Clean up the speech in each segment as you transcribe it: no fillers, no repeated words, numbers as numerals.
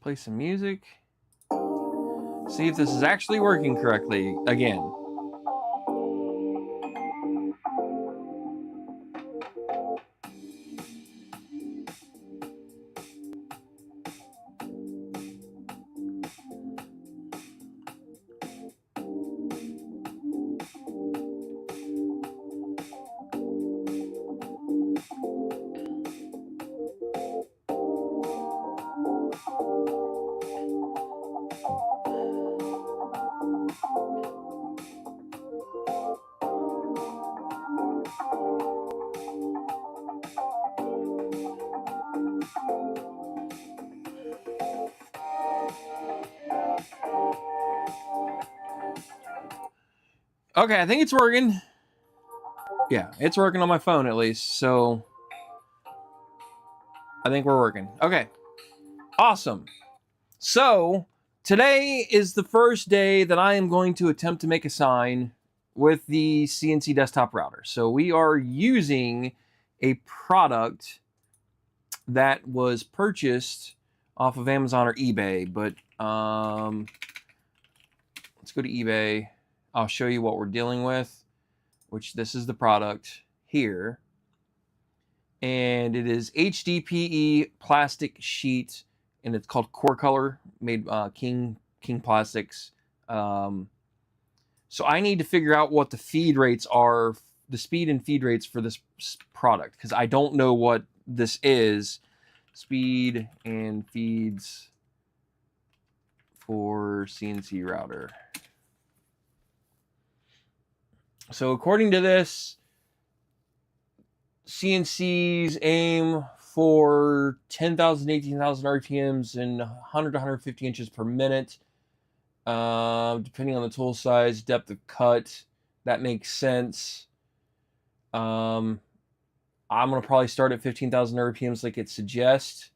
Play some music. See if this is actually working correctly again. Okay, I think it's working. Yeah, it's working on my phone at least, so I think we're working. Okay, awesome. So, today is the first day that I am going to attempt to make a sign with the CNC desktop router. So, we are using a product that was purchased off of Amazon or eBay, but let's go to eBay. I'll show you what we're dealing with, which this is the product here. And it is HDPE plastic sheet, and it's called Core Color, made King Plastics. So I need to figure out what the feed rates are, the speed and feed rates for this product, because I don't know what this is. Speed and feeds for CNC router. So according to this, CNCs aim for 10,000, 18,000 RPMs and 100 to 150 inches per minute, depending on the tool size, depth of cut. That makes sense. I'm going to probably start at 15,000 RPMs like it suggests.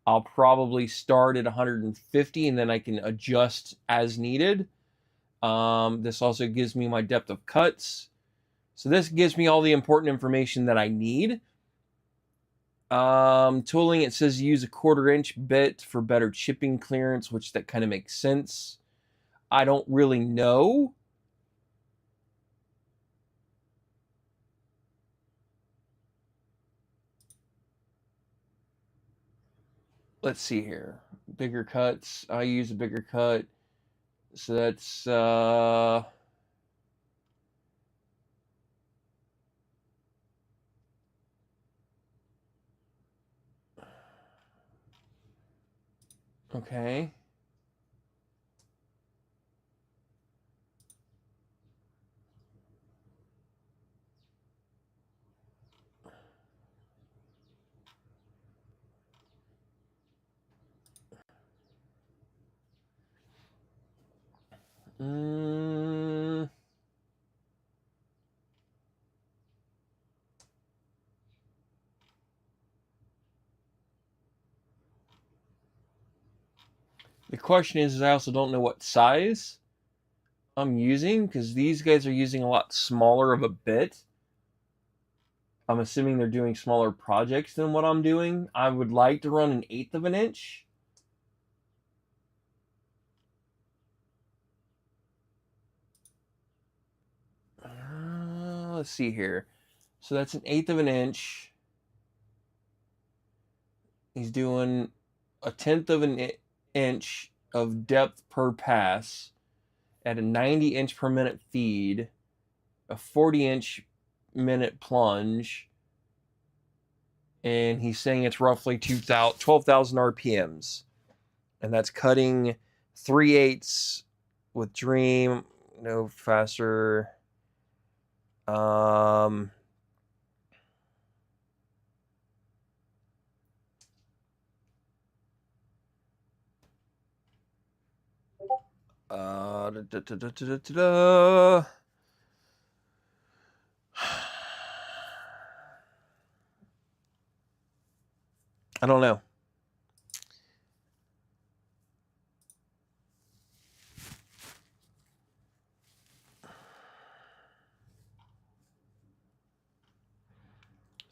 I'll probably start at 150 and then I can adjust as needed. This also gives me my depth of cuts. So this gives me all the important information that I need. Tooling, it says use a 1/4 inch bit for better chipping clearance, which that kind of makes sense. I don't really know. Let's see here. Bigger cuts. I use a bigger cut. So that's okay. Mm, the question is I also don't know what size I'm using, because these guys are using a lot smaller of a bit. I'm assuming they're doing smaller projects than what I'm doing. I would like to run 1/8 of an inch. Let's see here. So that's 1/8 of an inch. He's doing 1/10 of an inch of depth per pass at a 90 inch per minute feed, a 40 inch minute plunge, and he's saying it's roughly 12,000 RPMs. And that's cutting 3/8 with Dream, no faster. Um, da, da, da, da, da, da, da. I don't know.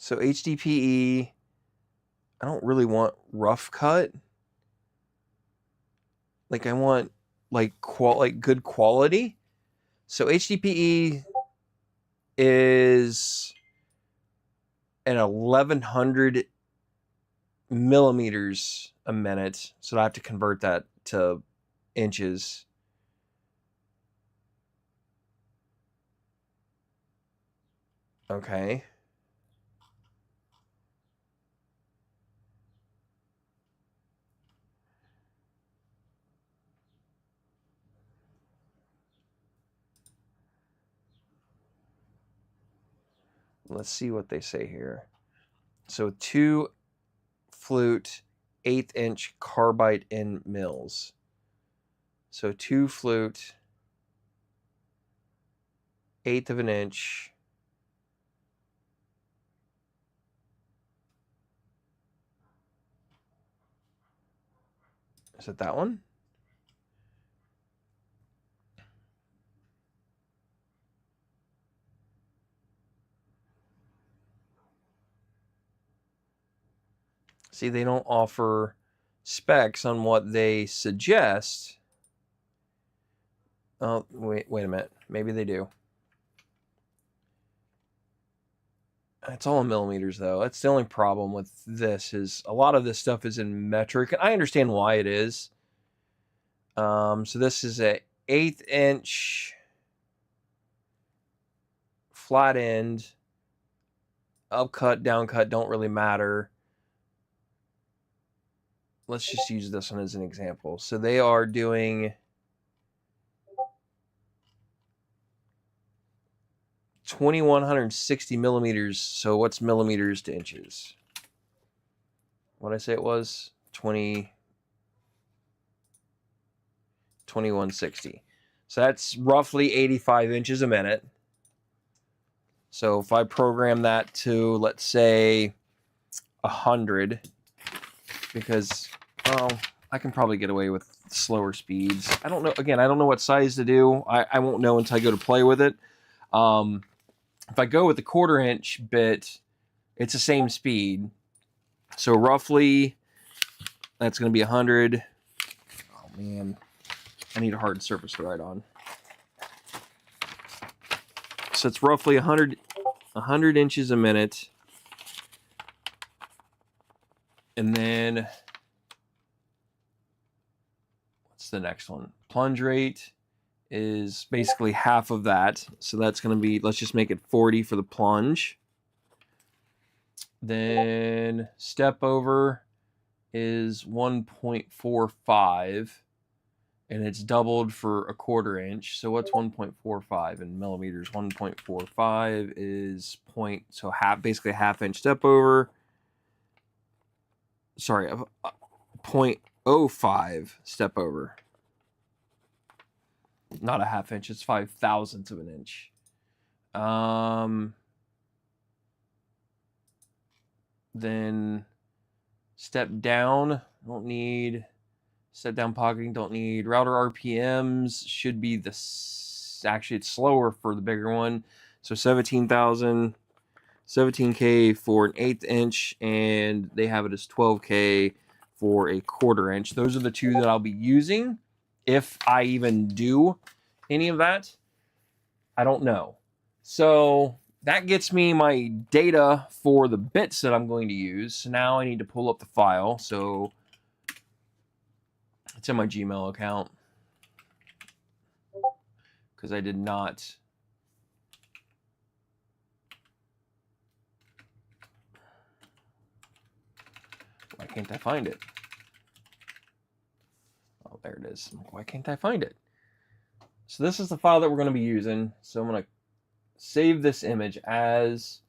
So HDPE, I don't really want rough cut. Like I want like good quality. So HDPE is an 1100 millimeters a minute. So I have to convert that to inches. Okay. Let's see what they say here. So 2 flute 1/8 inch carbide in mils. So 2 flute 1/8 of an inch. Is it that one? See, they don't offer specs on what they suggest. Oh, wait a minute. Maybe they do. It's all in millimeters, though. That's the only problem with this is a lot of this stuff is in metric. And I understand why it is. So this is a 1/8 inch flat end. Upcut, downcut don't really matter. Let's just use this one as an example. So they are doing 2160 millimeters. So what's millimeters to inches? What did I say it was? 2160. So that's roughly 85 inches a minute. So if I program that to, let's say, 100, because I can probably get away with slower speeds. I don't know. Again, I don't know what size to do. I won't know until I go to play with it. If I go with the 1/4 inch bit, it's the same speed. So roughly, that's going to be 100. Oh man, I need a hard surface to write on. So it's roughly 100 inches a minute. And then, what's the next one? Plunge rate is basically half of that. So that's going to be, let's just make it 40 for the plunge. Then step over is 1.45. And it's doubled for a 1/4 inch. So what's 1.45 in millimeters? 1.45 is basically a 1/2 inch step over. Sorry, 0.05 step over. Not a 1/2 inch, it's 5/1000 of an inch. Then step down, don't need step down pocketing, don't need router RPMs, should be actually it's slower for the bigger one. So 17,000, 17K for an 1/8 inch, and they have it as 12K for a 1/4 inch. Those are the two that I'll be using. If I even do any of that, I don't know. So that gets me my data for the bits that I'm going to use. So now I need to pull up the file. So it's in my Gmail account because I did not. Why can't I find it? Oh, there it is. Why can't I find it? So this is the file that we're going to be using. So I'm going to save this image as,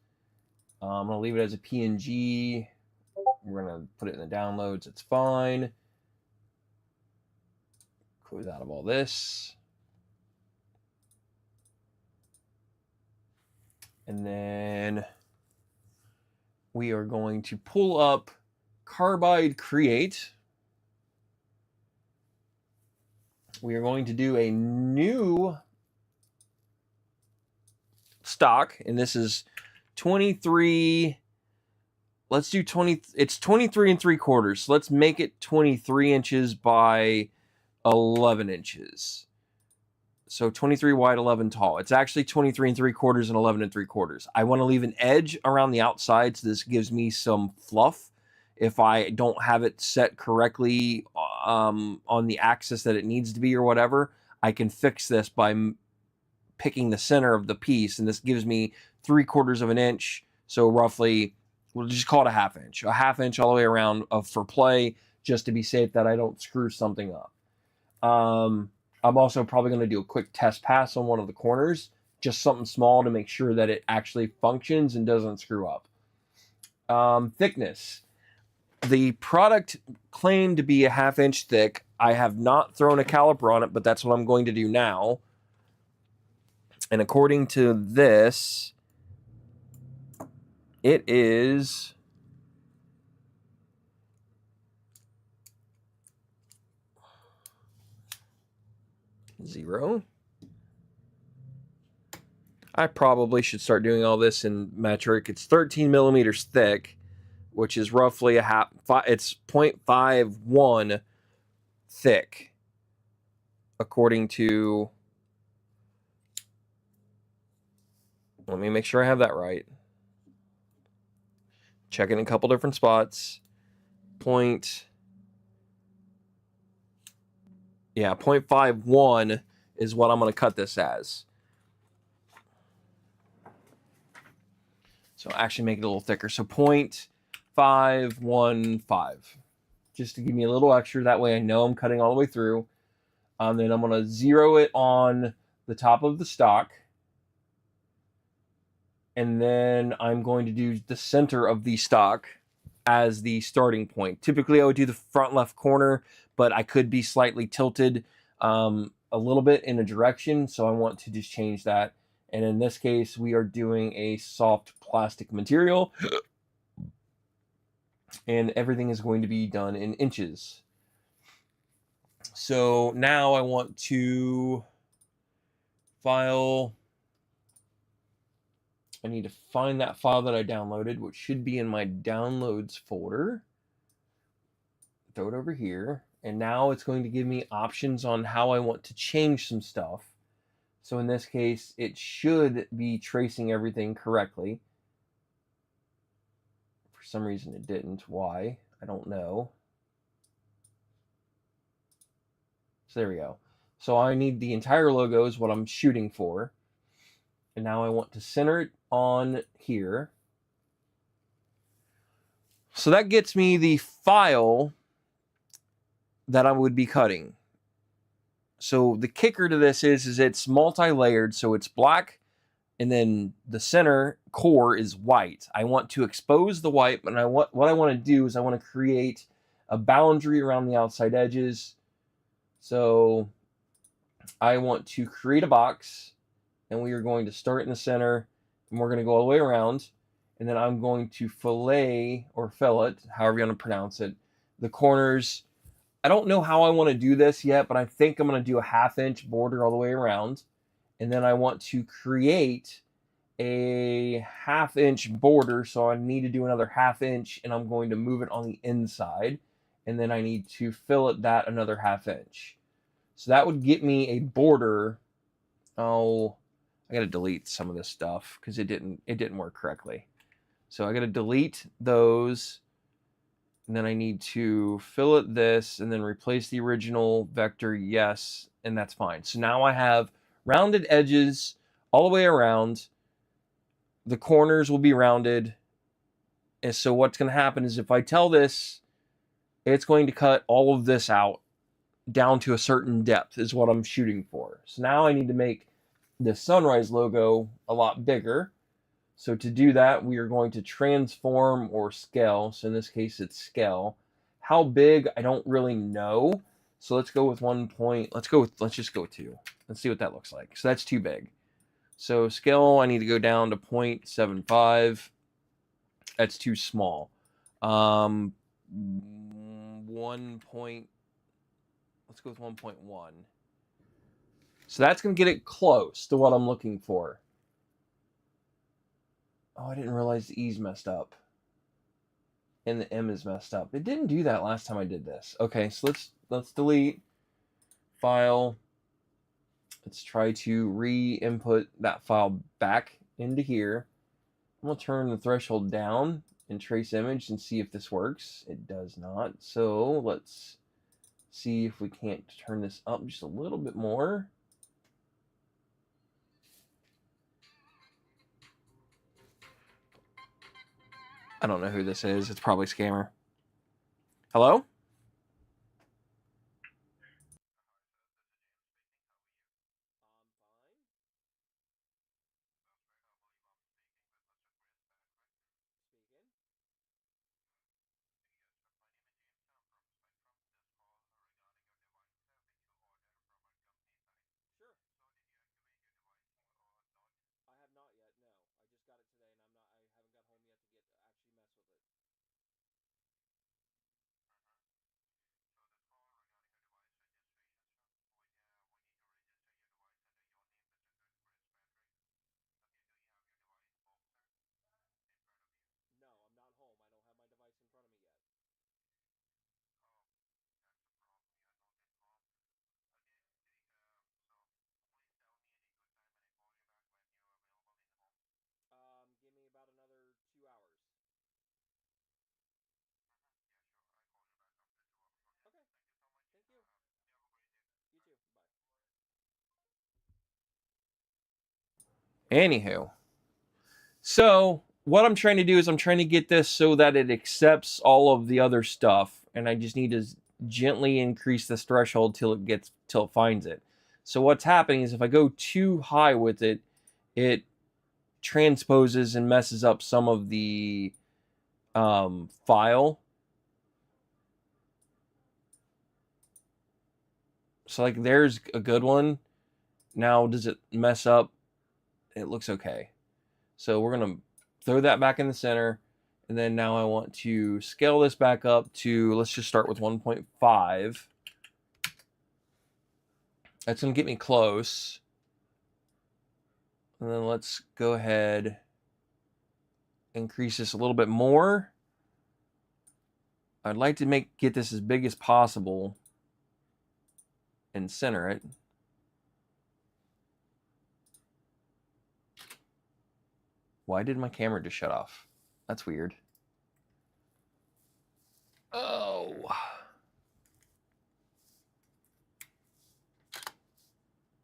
I'm going to leave it as a PNG. We're going to put it in the downloads. It's fine. Close out of all this. And then we are going to pull up Carbide Create. We are going to do a new stock, and this is 23 let's do 20. It's 23 3/4. So let's make it 23 inches by 11 inches. So 23 wide, 11 tall. It's actually 23 3/4 and 11 3/4. I want to leave an edge around the outside, so this gives me some fluff. If I don't have it set correctly on the axis that it needs to be or whatever, I can fix this by picking the center of the piece, and this gives me 3/4 of an inch. So roughly, we'll just call it a half inch all the way around for play, just to be safe that I don't screw something up. I'm also probably going to do a quick test pass on one of the corners, just something small to make sure that it actually functions and doesn't screw up. Thickness. The product claimed to be a half inch thick. I have not thrown a caliper on it, but that's what I'm going to do now. And according to this, it is 0. I probably should start doing all this in metric. It's 13 millimeters thick, which is roughly it's 0.51 thick, according to, let me make sure I have that right. Checking a couple different spots. 0.51 is what I'm going to cut this as. So actually make it a little thicker. So 0.515, just to give me a little extra. That way I know I'm cutting all the way through. Then I'm going to 0 it on the top of the stock. And then I'm going to do the center of the stock as the starting point. Typically I would do the front left corner, but I could be slightly tilted a little bit in a direction. So I want to just change that. And in this case, we are doing a soft plastic material. And everything is going to be done in inches. So now I want to file. I need to find that file that I downloaded, which should be in my downloads folder. Throw it over here. And now it's going to give me options on how I want to change some stuff. So in this case, it should be tracing everything correctly. For some reason it didn't. Why? I don't know. So there we go. So I need the entire logo is what I'm shooting for. And now I want to center it on here. So that gets me the file that I would be cutting. So the kicker to this is it's multi-layered, so it's black, and then the center core is white. I want to expose the white, but what I want to do is I want to create a boundary around the outside edges. So I want to create a box, and we are going to start in the center, and we're going to go all the way around, and then I'm going to fillet, or fillet, however you want to pronounce it, the corners. I don't know how I want to do this yet, but I think I'm going to do a half-inch border all the way around. And then I want to create a half-inch border, so I need to do another half-inch, and I'm going to move it on the inside. And then I need to fillet that another half-inch. So that would get me a border. Oh, I got to delete some of this stuff because it didn't work correctly. So I got to delete those. And then I need to fillet this and then replace the original vector, yes, and that's fine. So now I have rounded edges all the way around. The corners will be rounded. And so what's going to happen is if I tell this, it's going to cut all of this out down to a certain depth is what I'm shooting for. So now I need to make the Sunrise logo a lot bigger. So to do that, we are going to transform or scale. So in this case, it's scale. How big, I don't really know. So let's go with 1 point. Let's just go with 2. Let's see what that looks like. So that's too big. So scale, I need to go down to 0.75. That's too small. 1 point, let's go with 1.1. So that's going to get it close to what I'm looking for. Oh, I didn't realize the E's messed up. and the M is messed up. It didn't do that last time I did this. Okay, so let's delete file. Let's try to re-input that file back into here. I'm gonna turn the threshold down and trace image and see if this works. It does not. So let's see if we can't turn this up just a little bit more. I don't know who this is. It's probably Scammer. Hello? Give me about another 2 hours. Okay, thank you. You too. Bye. Anywho, so what I'm trying to do is I'm trying to get this so that it accepts all of the other stuff, and I just need to gently increase this threshold till it finds it. So what's happening is if I go too high with it, it transposes and messes up some of the file. So like there's a good one. Now does it mess up? It looks okay. So we're gonna throw that back in the center. And then now I want to scale this back up to, let's just start with 1.5. That's going to get me close. And then let's go ahead, increase this a little bit more. I'd like to get this as big as possible and center it. Why did my camera just shut off? That's weird. Oh.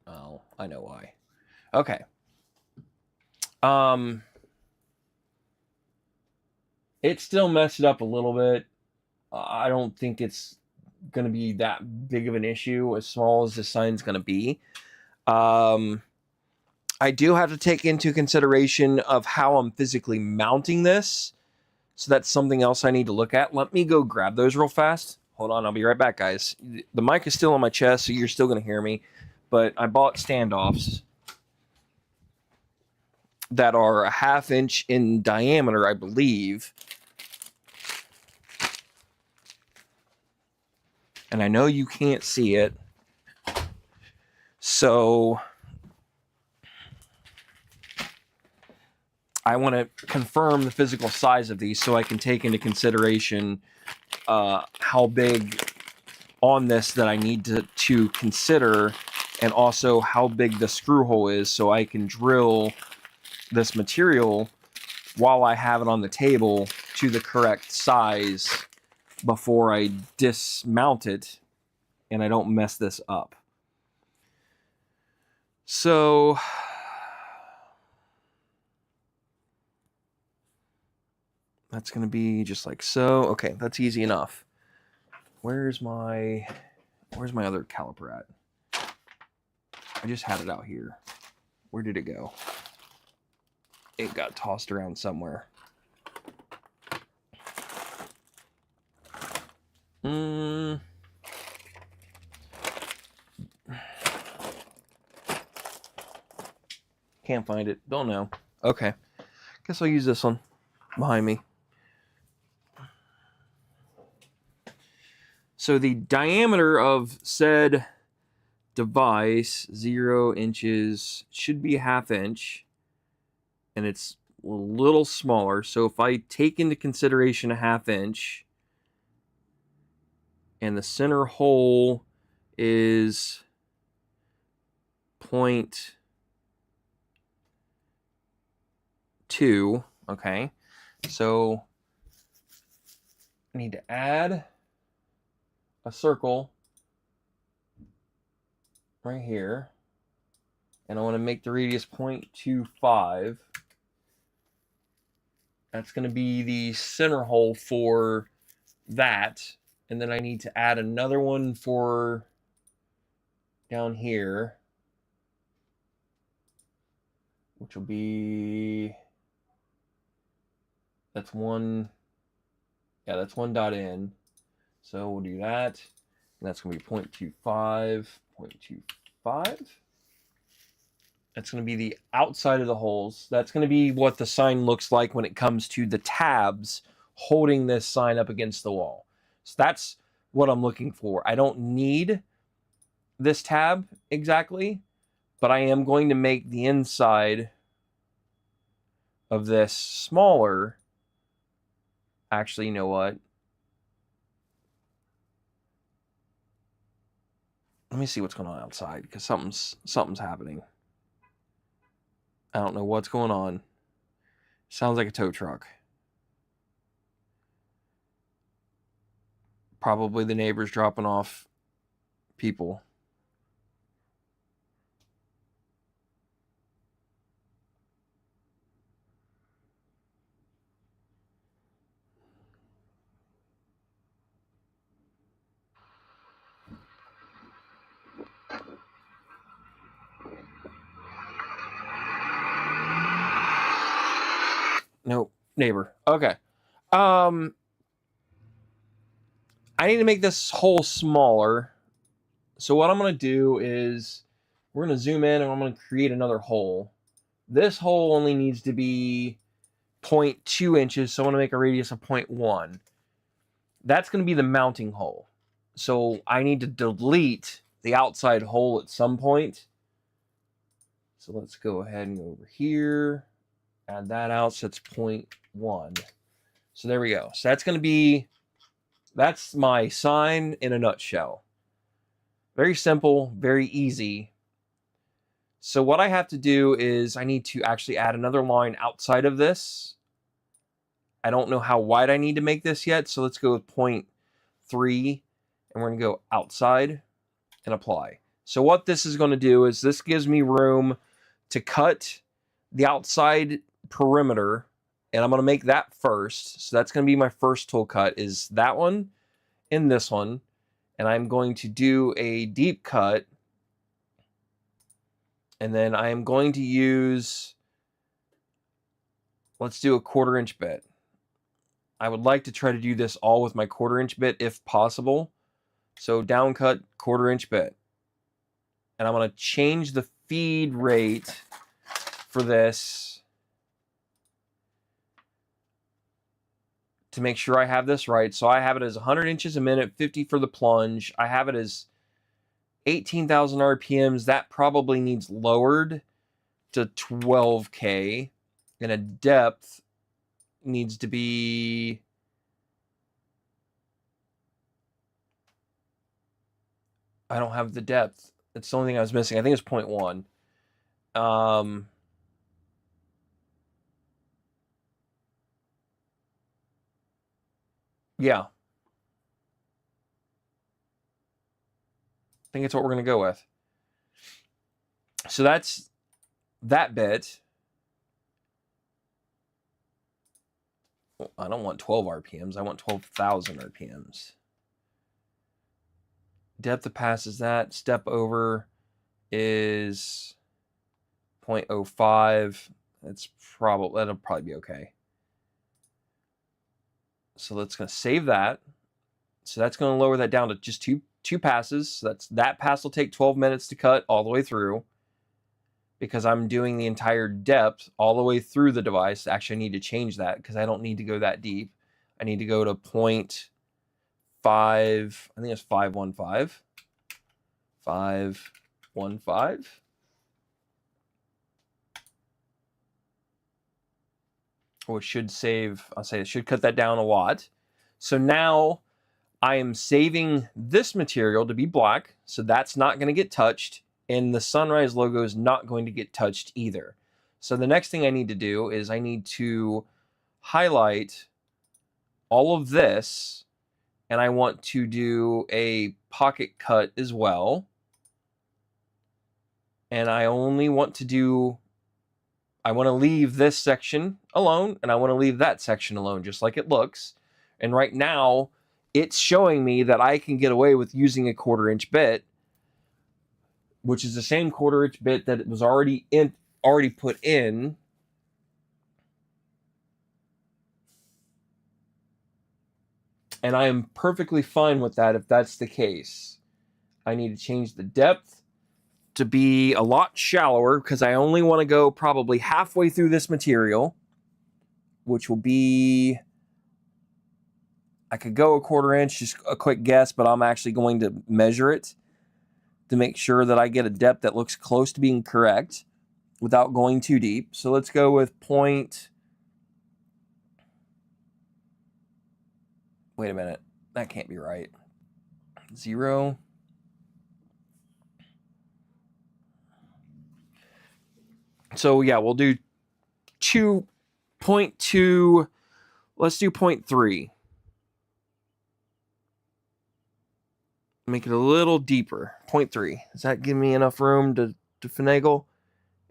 Oh, I know why. Okay. It still messed it up a little bit. I don't think it's going to be that big of an issue as small as the sign's going to be. I do have to take into consideration of how I'm physically mounting this. So that's something else I need to look at. Let me go grab those real fast. Hold on, I'll be right back, guys. The mic is still on my chest, so you're still going to hear me. But I bought standoffs that are a 1/2 inch in diameter, I believe. And I know you can't see it. So I want to confirm the physical size of these so I can take into consideration how big on this that I need to consider, and also how big the screw hole is so I can drill this material while I have it on the table to the correct size before I dismount it and I don't mess this up. So that's going to be just like so. Okay, that's easy enough. Where's my other caliper at? I just had it out here. Where did it go? It got tossed around somewhere. Can't find it. Don't know. Okay. Guess I'll use this one behind me. So the diameter of said device, 0 inches, should be 1/2 inch. And it's little smaller. So if I take into consideration a 1/2 inch, and the center hole is 0.2, okay? So I need to add a circle right here, and I want to make the radius 0.25. That's going to be the center hole for that. And then I need to add another one for down here, which will be, that's one, yeah, that's 1 dot in. So we'll do that. And that's going to be 0.25, 0.25. That's going to be the outside of the holes. That's going to be what the sign looks like when it comes to the tabs holding this sign up against the wall. So that's what I'm looking for. I don't need this tab exactly, but I am going to make the inside of this smaller. Actually, you know what? Let me see what's going on outside, because something's happening. I don't know what's going on. Sounds like a tow truck. Probably the neighbors dropping off people. Nope, neighbor. Okay. I need to make this hole smaller. So what I'm going to do is we're going to zoom in and I'm going to create another hole. This hole only needs to be 0.2 inches, so I want to make a radius of 0.1. That's going to be the mounting hole. So I need to delete the outside hole at some point. So let's go ahead and go over here, add that out, so it's 0.1. So there we go. So that's going to be, that's my sign in a nutshell. Very simple, very easy. So what I have to do is I need to actually add another line outside of this. I don't know how wide I need to make this yet, so let's go with 0.3, and we're going to go outside and apply. So what this is going to do is this gives me room to cut the outside perimeter, and I'm going to make that first. So that's going to be my first tool cut, is that one and this one. And I'm going to do a deep cut, and then I am going to use, let's do a 1/4 inch bit. I would like to try to do this all with my 1/4 inch bit if possible. So down cut, 1/4 inch bit. And I'm going to change the feed rate for this to make sure I have this right. So I have it as 100 inches a minute, 50 for the plunge. I have it as 18,000 RPMs. That probably needs lowered to 12K. And a depth needs to be, I don't have the depth. It's the only thing I was missing. I think it's 0.1. Yeah. I think it's what we're going to go with. So that's that bit. I don't want 12 RPMs. I want 12,000 RPMs. Depth of pass is that. Step over is 0.05. That'll probably be okay. So let's going to save that. So that's going to lower that down to just two passes. So that pass will take 12 minutes to cut all the way through, because I'm doing the entire depth all the way through the device. Actually, I need to change that because I don't need to go that deep. I need to go to 0.5. I think it's 515. 515. which should save, I'll say it should cut that down a lot. So now I am saving this material to be black, so that's not going to get touched, and the Sunrise logo is not going to get touched either. So the next thing I need to do is I need to highlight all of this, and I want to do a pocket cut as well. And I only want to do, I want to leave this section alone, and I want to leave that section alone, just like it looks. And right now, it's showing me that I can get away with using a 1/4 inch bit, which is the same 1/4 inch bit that it was already put in. And I am perfectly fine with that if that's the case. I need to change the depth to be a lot shallower because I only want to go probably halfway through this material, which will be, I could go a 1/4 inch, just a quick guess, but I'm actually going to measure it to make sure that I get a depth that looks close to being correct without going too deep. So let's go with point. Wait a minute. That can't be right. 0. So yeah, we'll do 2.2. Let's do 0.3. Make it a little deeper. 0.3. Does that give me enough room to finagle?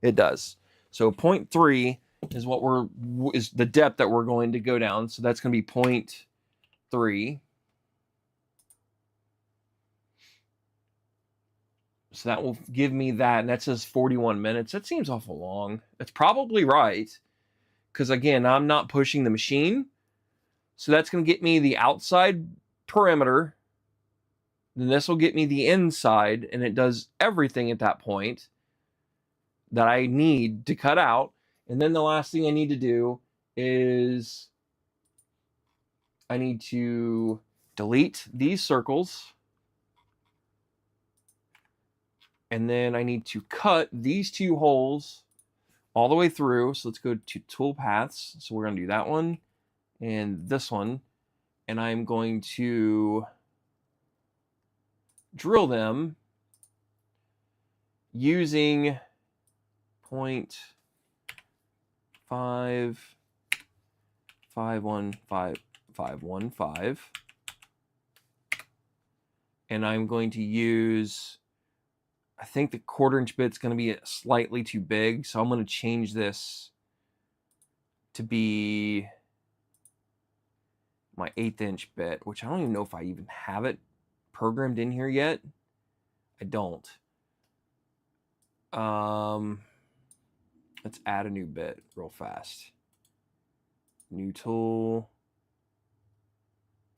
It does. So 0.3 is what is the depth that we're going to go down. So that's going to be 0.3. So that will give me that, and that says 41 minutes. That seems awful long. That's probably right, because again, I'm not pushing the machine. So that's going to get me the outside perimeter. Then this will get me the inside, and it does everything at that point that I need to cut out. And then the last thing I need to do is I need to delete these circles. And then I need to cut these 2 holes all the way through. So let's go to tool paths. So we're going to do that one and this one. And I'm going to drill them using 0.551515. And I'm going to use, I think the 1/4 inch bit's going to be slightly too big, so I'm going to change this to be my 1/8 inch bit, which I don't even know if I even have it programmed in here yet. I don't. Let's add a new bit real fast. New tool,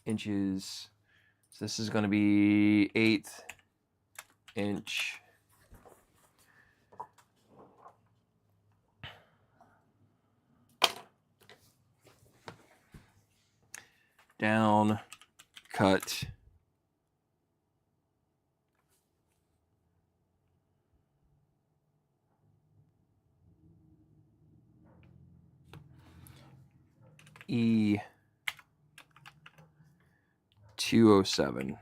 inches. So this is going to be 1/8 inch. Down, cut. E207.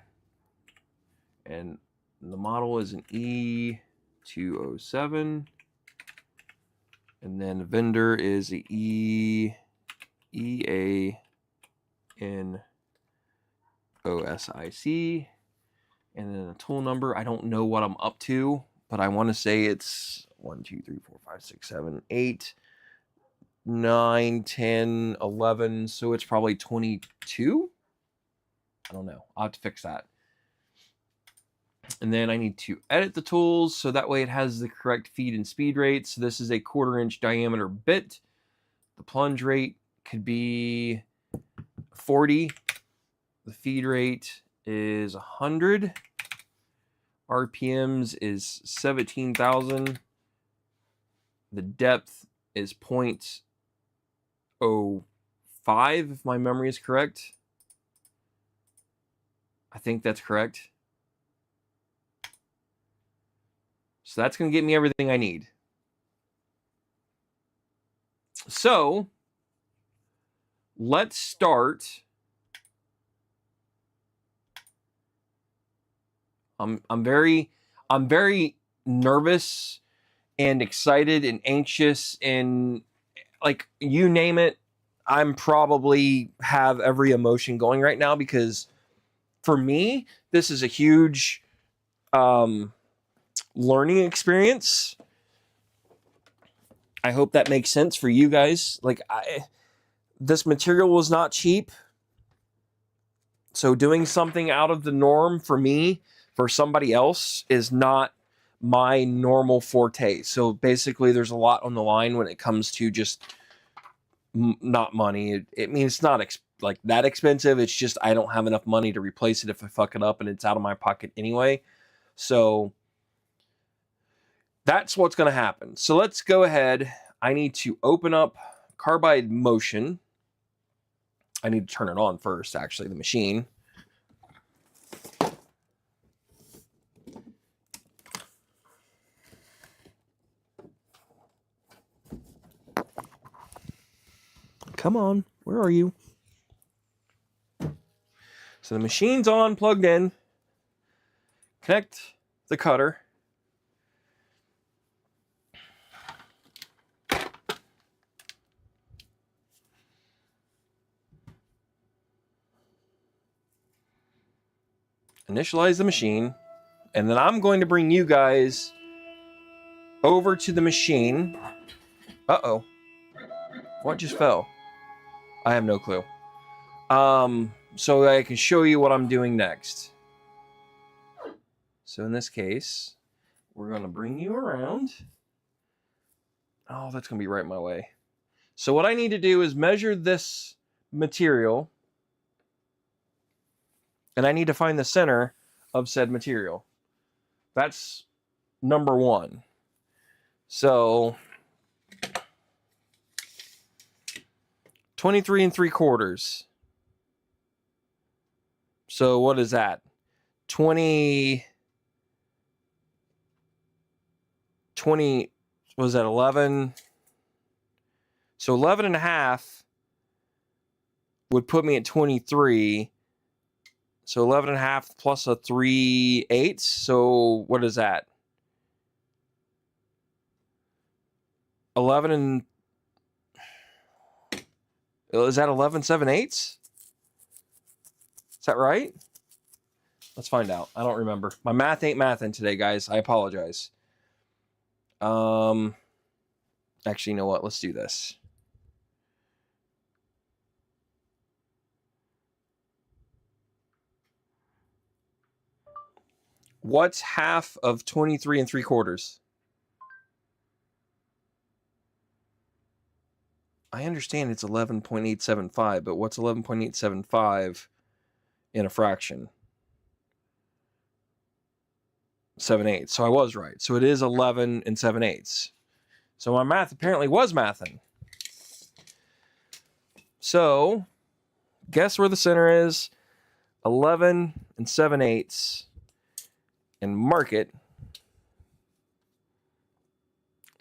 And the model is an E207. And then the vendor is a EANOSIC. And then the tool number, I don't know what I'm up to, but I want to say it's 1, 2, 3, 4, 5, 6, 7, 8, 9, 10, 11. So it's probably 22. I don't know. I'll have to fix that. And then I need to edit the tools so that way it has the correct feed and speed rate. So this is a 1/4 inch diameter bit. The plunge rate could be 40. The feed rate is 100. RPMs is 17,000. The depth is 0.05, if my memory is correct. I think that's correct. So that's going to get me everything I need. So let's start. I'm very nervous and excited and anxious and like you name it. I'm probably have every emotion going right now because for me, this is a huge learning experience. I hope that makes sense for you guys. Like this material was not cheap. So doing something out of the norm for me, for somebody else, is not my normal forte. So basically, there's a lot on the line when it comes to just not money. It means it's not like that expensive. It's just I don't have enough money to replace it if I fuck it up, and it's out of my pocket anyway. So that's what's going to happen. So let's go ahead. I need to open up Carbide Motion. I need to turn it on first, actually, the machine. Come on, where are you? So the machine's on, plugged in. Connect the cutter. Initialize the machine. And then I'm going to bring you guys over to the machine. Uh-oh. What just fell? I have no clue. So I can show you what I'm doing next. So in this case, we're going to bring you around. Oh, that's going to be right my way. So what I need to do is measure this material. And I need to find the center of said material. That's number one. So 23 3/4. So what is that? 20, was that 11? So 11 and a half would put me at 23. So 11 and a half plus a 3/8. So what is that? 11 and... Is that 11 7/8? Is that right? Let's find out. I don't remember. My math ain't mathin' today, guys. I apologize. Actually, you know what? Let's do this. What's half of 23 3/4? I understand it's 11.875, but what's 11.875 in a fraction? 7/8. So I was right. So it is 11 and 7/8. So my math apparently was mathing. So guess where the center is? 11 and 7/8. And mark it.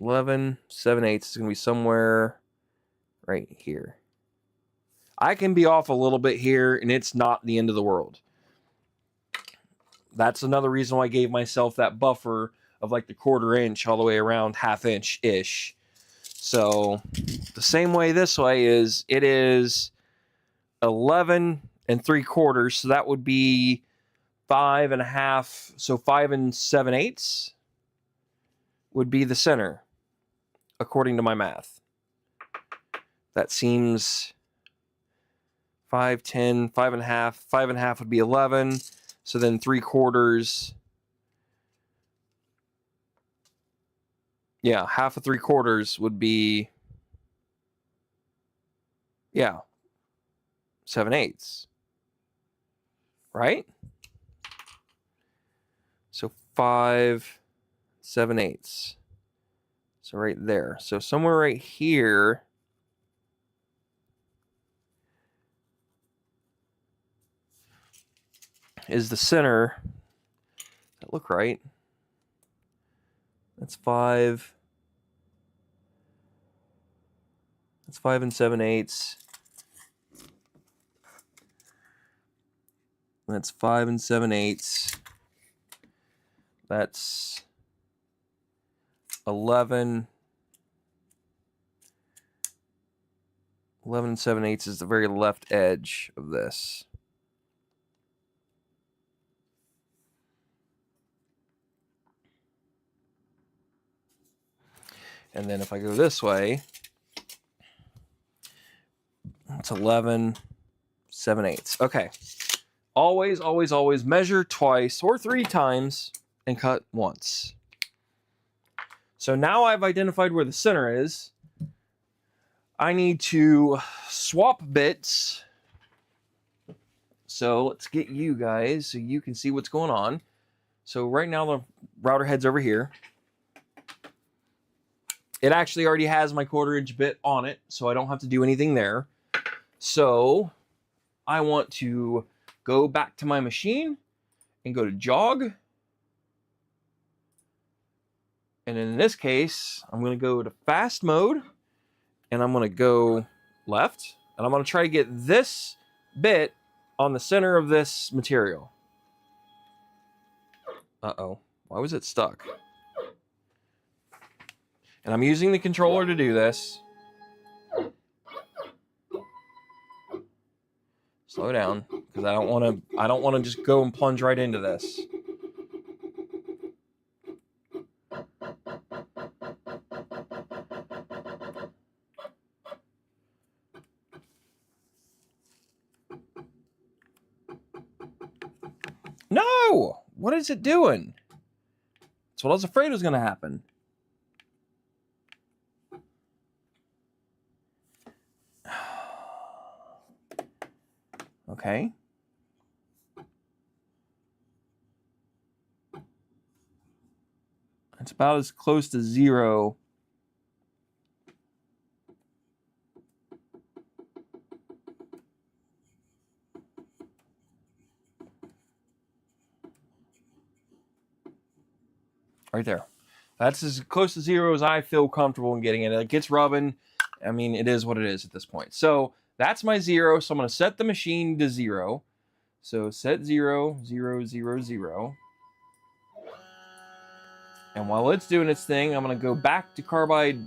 11 7/8 is going to be somewhere right here. I can be off a little bit here, and it's not the end of the world. That's another reason why I gave myself that buffer of like the 1/4 inch all the way around 1/2 inch-ish. So the same way this way is, it is 11 and 3/4. So that would be 5 and a half. So 5 and 7/8 would be the center, according to my math. That seems 5, 10, 5 and a half. 5 and a half would be 11. So then 3/4. Yeah, 1/2 of 3/4 would be, yeah, 7/8. Right? So 5 7/8. So right there. So somewhere right here is the center. Does that look right? That's 5. That's 5 and 7/8. That's 5 7/8. That's 11. 11 7/8 is the very left edge of this. And then if I go this way, it's 11 7/8. Okay. Always, always, always measure twice or 3 times and cut once. So now I've identified where the center is. I need to swap bits. So let's get you guys so you can see what's going on. So right now the router head's over here. It actually already has my 1/4 inch bit on it, so I don't have to do anything there. So I want to go back to my machine and go to jog. And in this case, I'm going to go to fast mode and I'm going to go left. And I'm going to try to get this bit on the center of this material. Uh-oh. Why was it stuck? And I'm using the controller to do this. Slow down, because I don't want to just go and plunge right into this. No! What is it doing? That's what I was afraid was going to happen. Okay. It's about as close to 0. Right there. That's as close to 0 as I feel comfortable in getting it. It gets rubbing. I mean, it is what it is at this point. So that's my 0. So I'm going to set the machine to 0. So set 0, 0, 0, 0. And while it's doing its thing, I'm going to go back to Carbide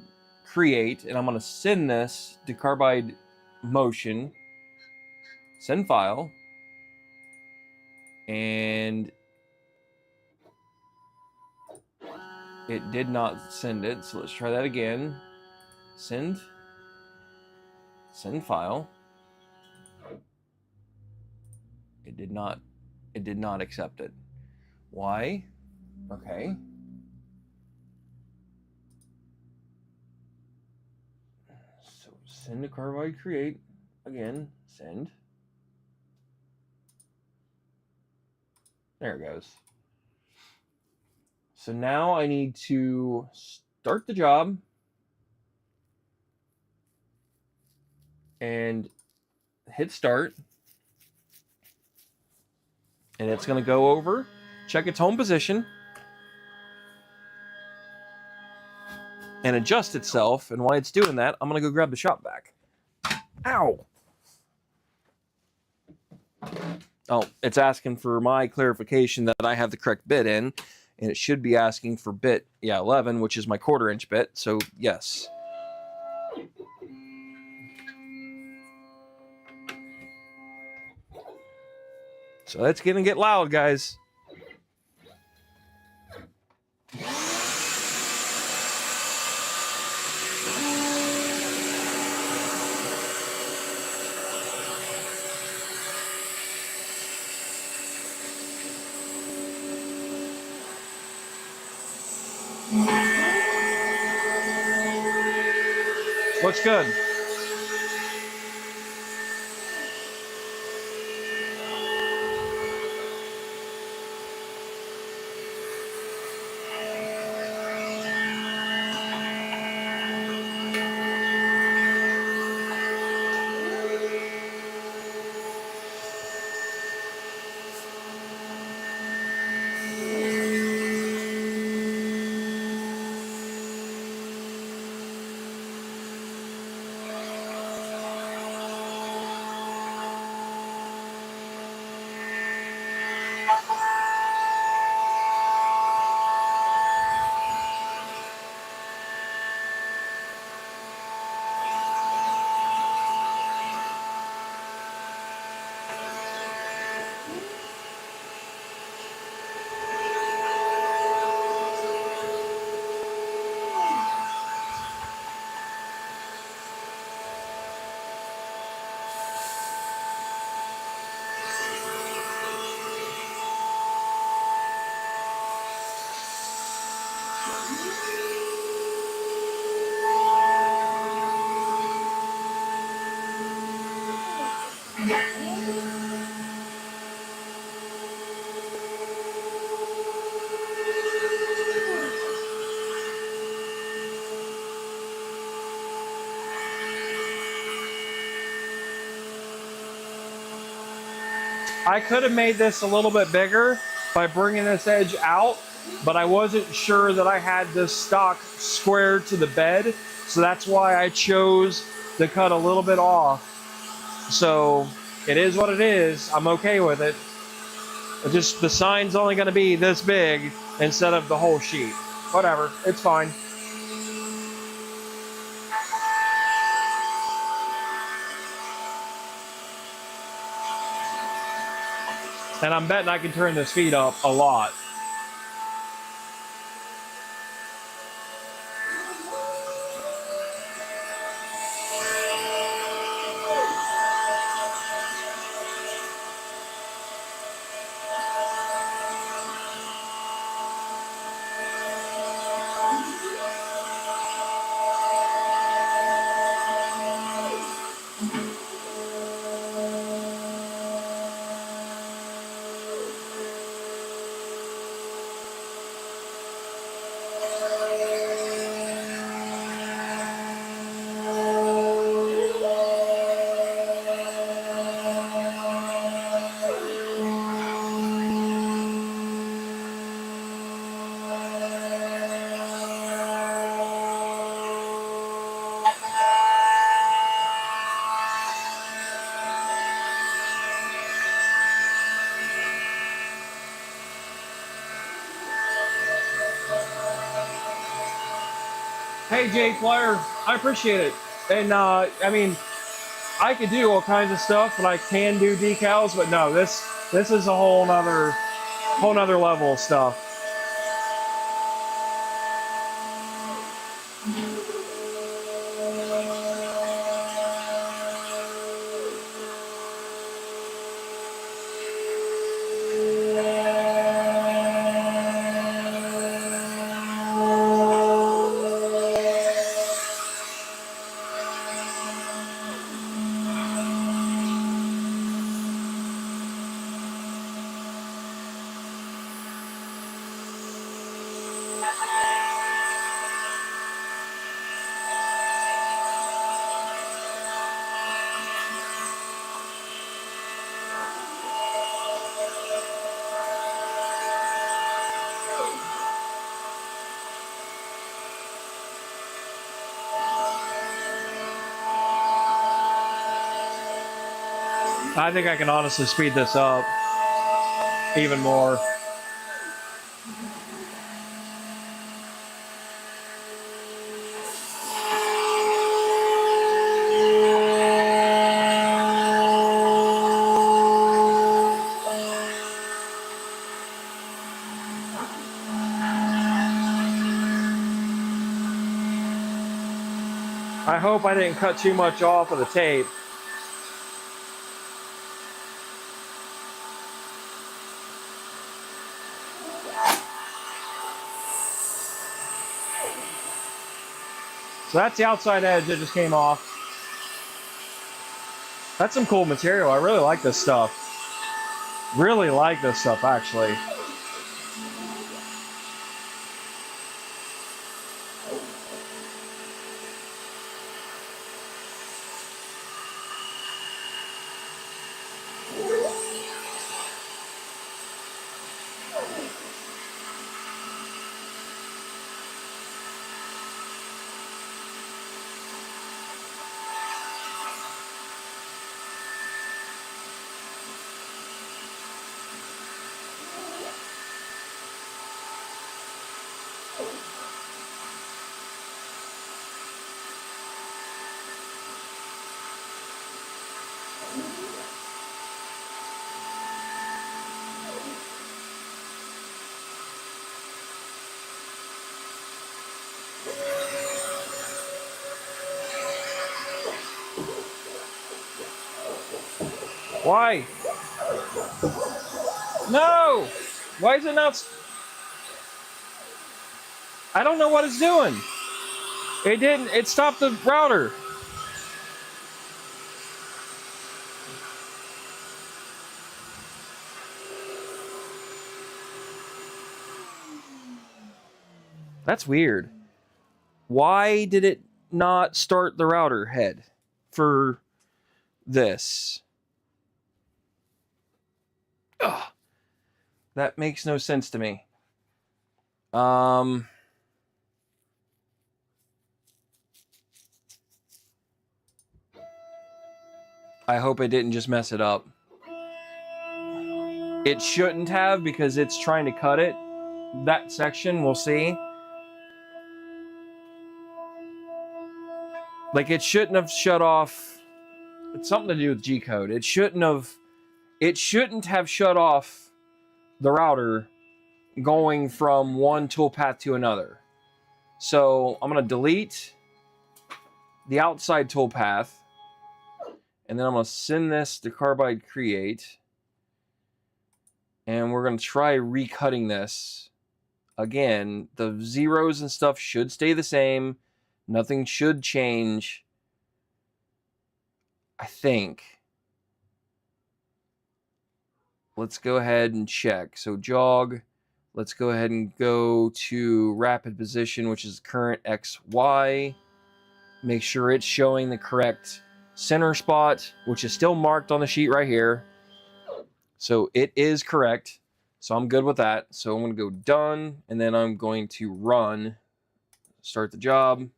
Create, and I'm going to send this to Carbide Motion. Send file. And it did not send it, so let's try that again. Send file. It did not accept it. Why? Okay. So send to Carbide Create. Again, send. There it goes. So now I need to start the job and hit start. And it's going to go over, check its home position, and adjust itself. And while it's doing that, I'm going to go grab the shop vac. Ow! Oh, it's asking for my clarification that I have the correct bit in. And it should be asking for bit, 11, which is my 1/4 inch bit. So, yes. So that's going to get loud, guys. Looks good. I could have made this a little bit bigger by bringing this edge out, but I wasn't sure that I had this stock squared to the bed, so that's why I chose to cut a little bit off. So it is what it is. I'm okay with it. It's just the sign's only going to be this big instead of the whole sheet. Whatever, it's fine. And I'm betting I can turn this feed up a lot. Hey, Jay Flyer, I appreciate it. And I mean, I could do all kinds of stuff, and I can do decals, but no, this is a whole nother level of stuff. I think I can honestly speed this up even more. I hope I didn't cut too much off of the tape. So that's the outside edge that just came off. That's some cool material. I really like this stuff. Really like this stuff, actually. Why? No! Why is it not? I don't know what it's doing. It didn't. It stopped the router. That's weird. Why did it not start the router head for this? Ugh, that makes no sense to me. I hope it didn't just mess it up. It shouldn't have, because it's trying to cut it. That section, we'll see. Like, it shouldn't have shut off. It's something to do with G-code. It shouldn't have shut off the router going from one toolpath to another. So I'm going to delete the outside toolpath, and then I'm going to send this to Carbide Create, and we're going to try recutting this. Again, the zeros and stuff should stay the same. Nothing should change, I think. Let's go ahead and check. So jog, let's go ahead and go to rapid position, which is current XY. Make sure it's showing the correct center spot, which is still marked on the sheet right here. So it is correct. So I'm good with that. So I'm going to go done, and then I'm going to run, start the job.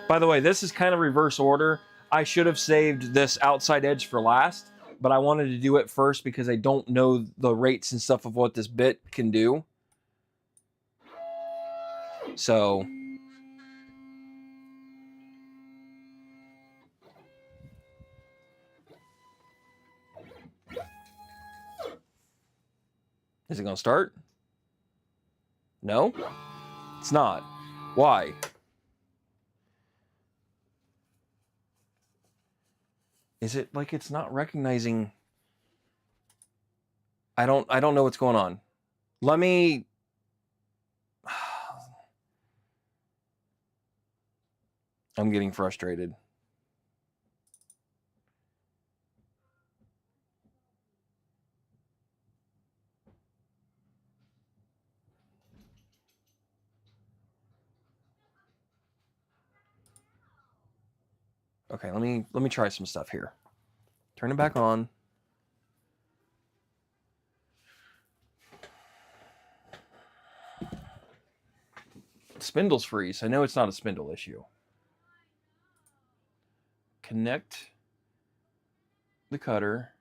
By the way, this is kind of reverse order. I should have saved this outside edge for last, but I wanted to do it first because I don't know the rates and stuff of what this bit can do. So is it going to start? No, it's not. Why? Is it like it's not recognizing? I don't know what's going on. Let me. I'm getting frustrated. Okay, let me try some stuff here. Turn it back on. Spindles freeze. I know it's not a spindle issue. Connect the cutter.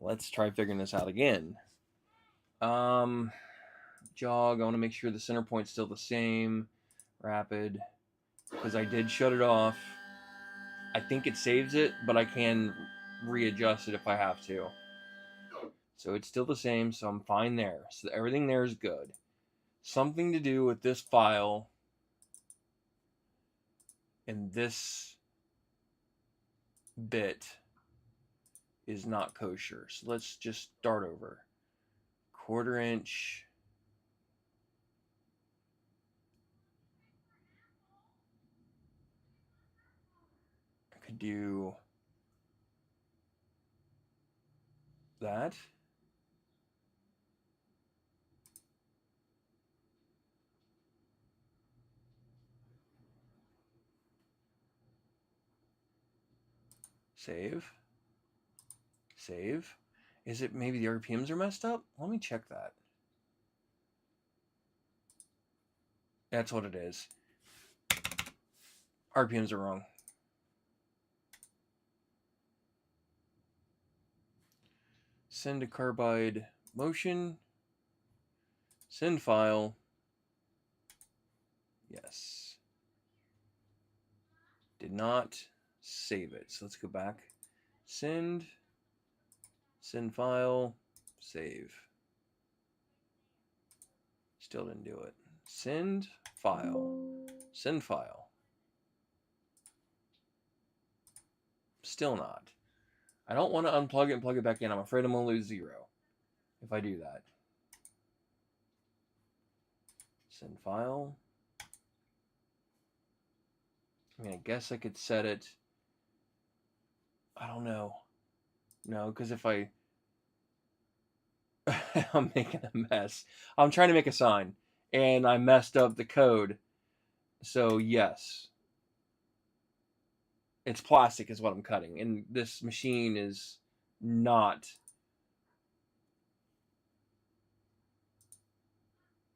Let's try figuring this out again. Jog, I want to make sure the center point's still the same. Rapid, because I did shut it off. I think it saves it, but I can readjust it if I have to. So it's still the same, so I'm fine there. So everything there is good. Something to do with this file and this bit is not kosher. So let's just start over. 1/4 inch. I could do that. Save. Save. Is it maybe the RPMs are messed up? Let me check that. That's what it is. RPMs are wrong. Send to Carbide Motion. Send file. Yes. Did not save it. So let's go back. Send file, save. Still didn't do it. Send file. Still not. I don't want to unplug it and plug it back in. I'm afraid I'm going to lose 0 if I do that. Send file. I mean, I guess I could set it. I don't know. No, because if I... I'm making a mess. I'm trying to make a sign, and I messed up the code. So, yes. It's plastic is what I'm cutting, and this machine is not...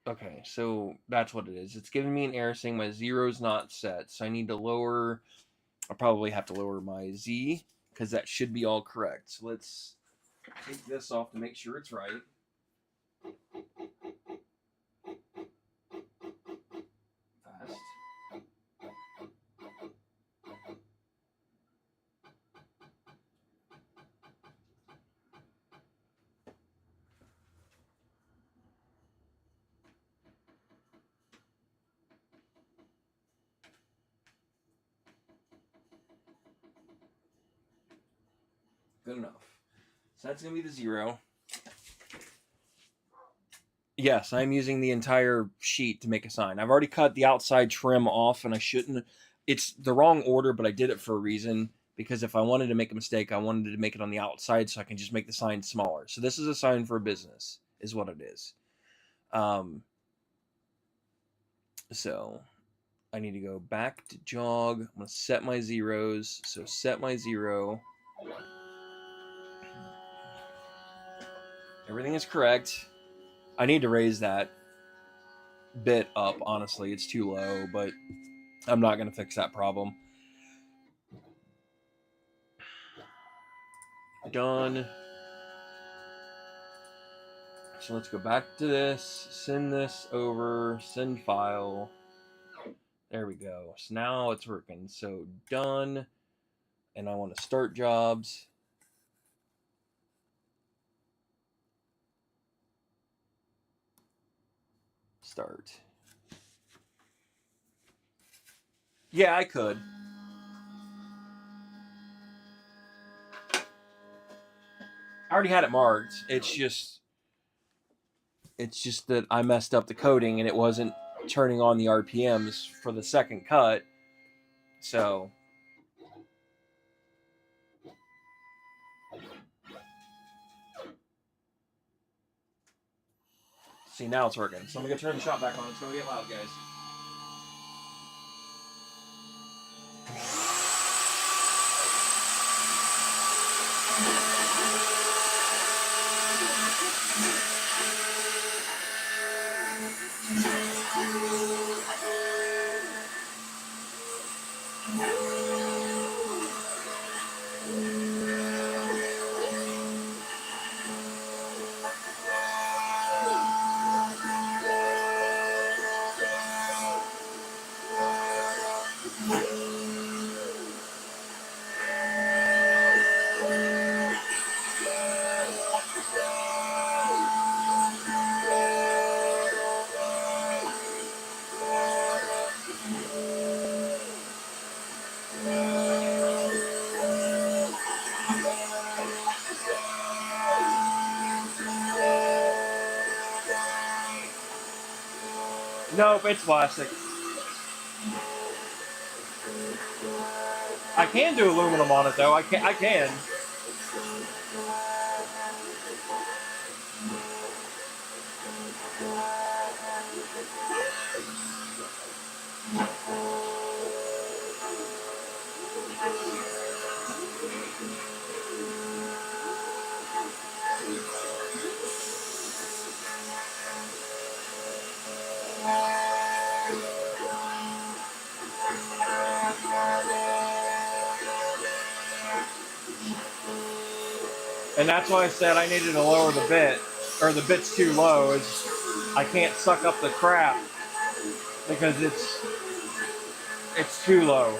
Okay, so that's what it is. It's giving me an error saying my 0's not set, so I need to lower... I'll probably have to lower my Z, because that should be all correct. So let's take this off to make sure it's right. Fast. Good enough. So that's going to be the 0. Yes, I'm using the entire sheet to make a sign. I've already cut the outside trim off, and I shouldn't. It's the wrong order, but I did it for a reason. Because if I wanted to make a mistake, I wanted to make it on the outside so I can just make the sign smaller. So this is a sign for a business, is what it is. So I need to go back to jog. I'm going to set my 0s. So set my 0. Everything is correct. I need to raise that bit up, honestly. It's too low, but I'm not going to fix that problem. Done. So let's go back to this, send this over, send file. There we go. So now it's working. So done. And I want to start jobs. Start. Yeah, I could. I already had it marked. It's just that I messed up the coding and it wasn't turning on the RPMs for the second cut. So see, now it's working. So I'm gonna turn the shop back on. It's gonna get loud, guys. Nope, it's plastic. I can do aluminum on it though. I can. I can. And that's why I said I needed to lower the bit, or the bit's too low. Is I can't suck up the crap because it's too low.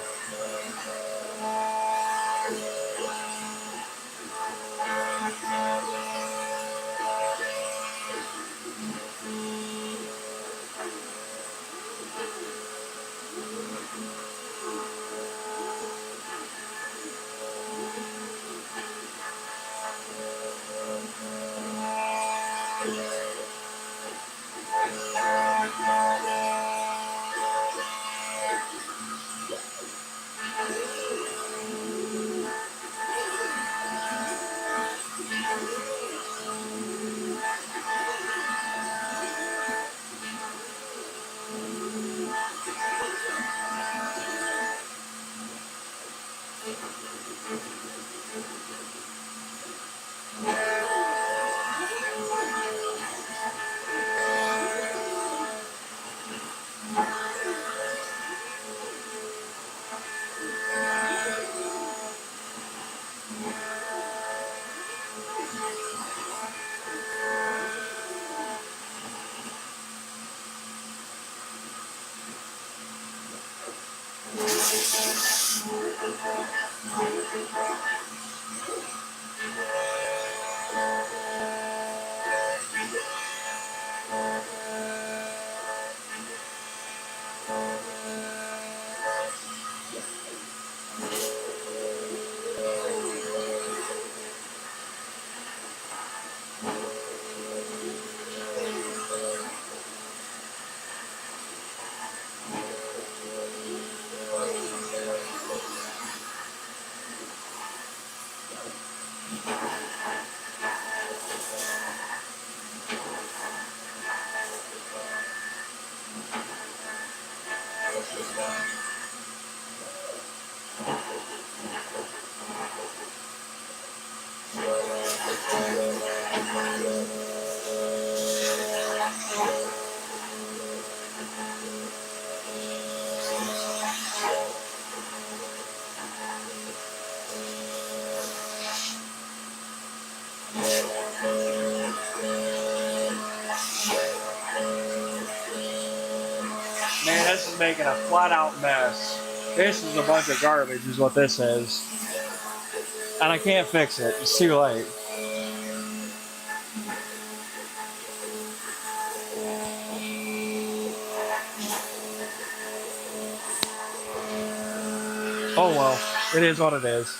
Man, this is making a flat out mess. This is a bunch of garbage is what this is. And I can't fix it. It's too late. Oh well, it is what it is.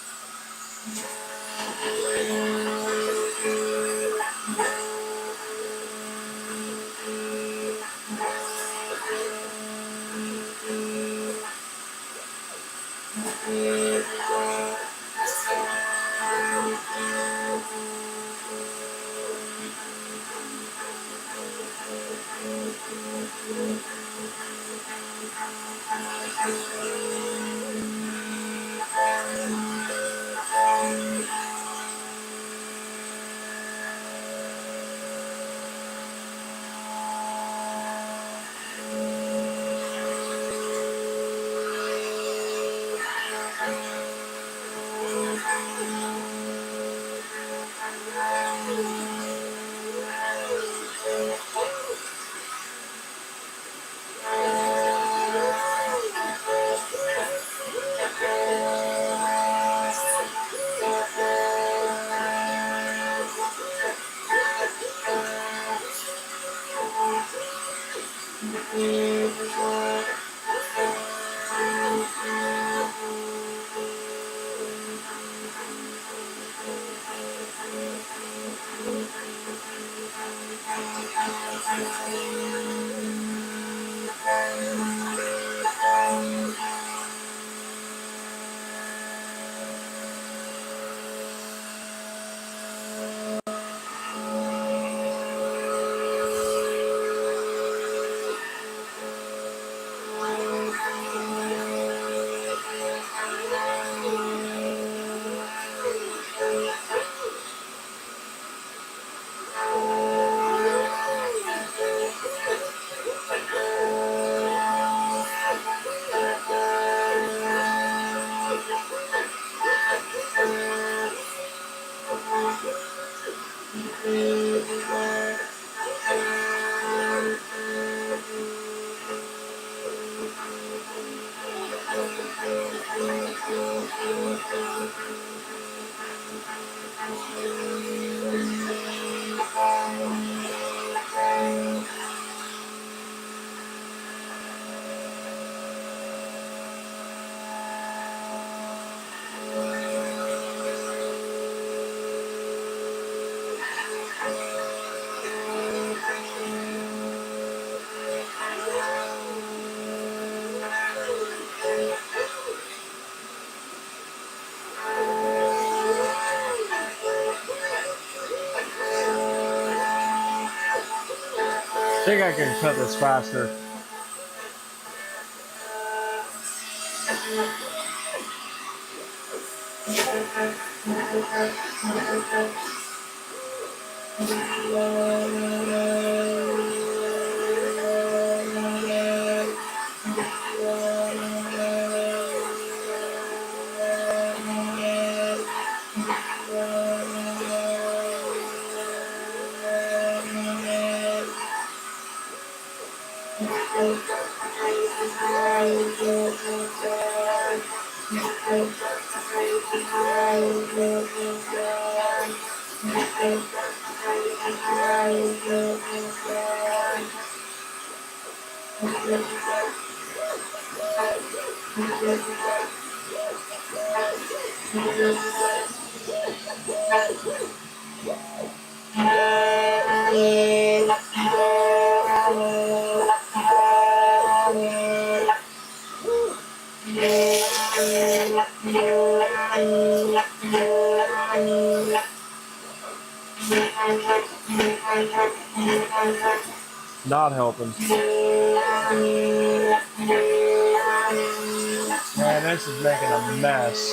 I think I can cut this faster. Not helping. Man, this is making a mess.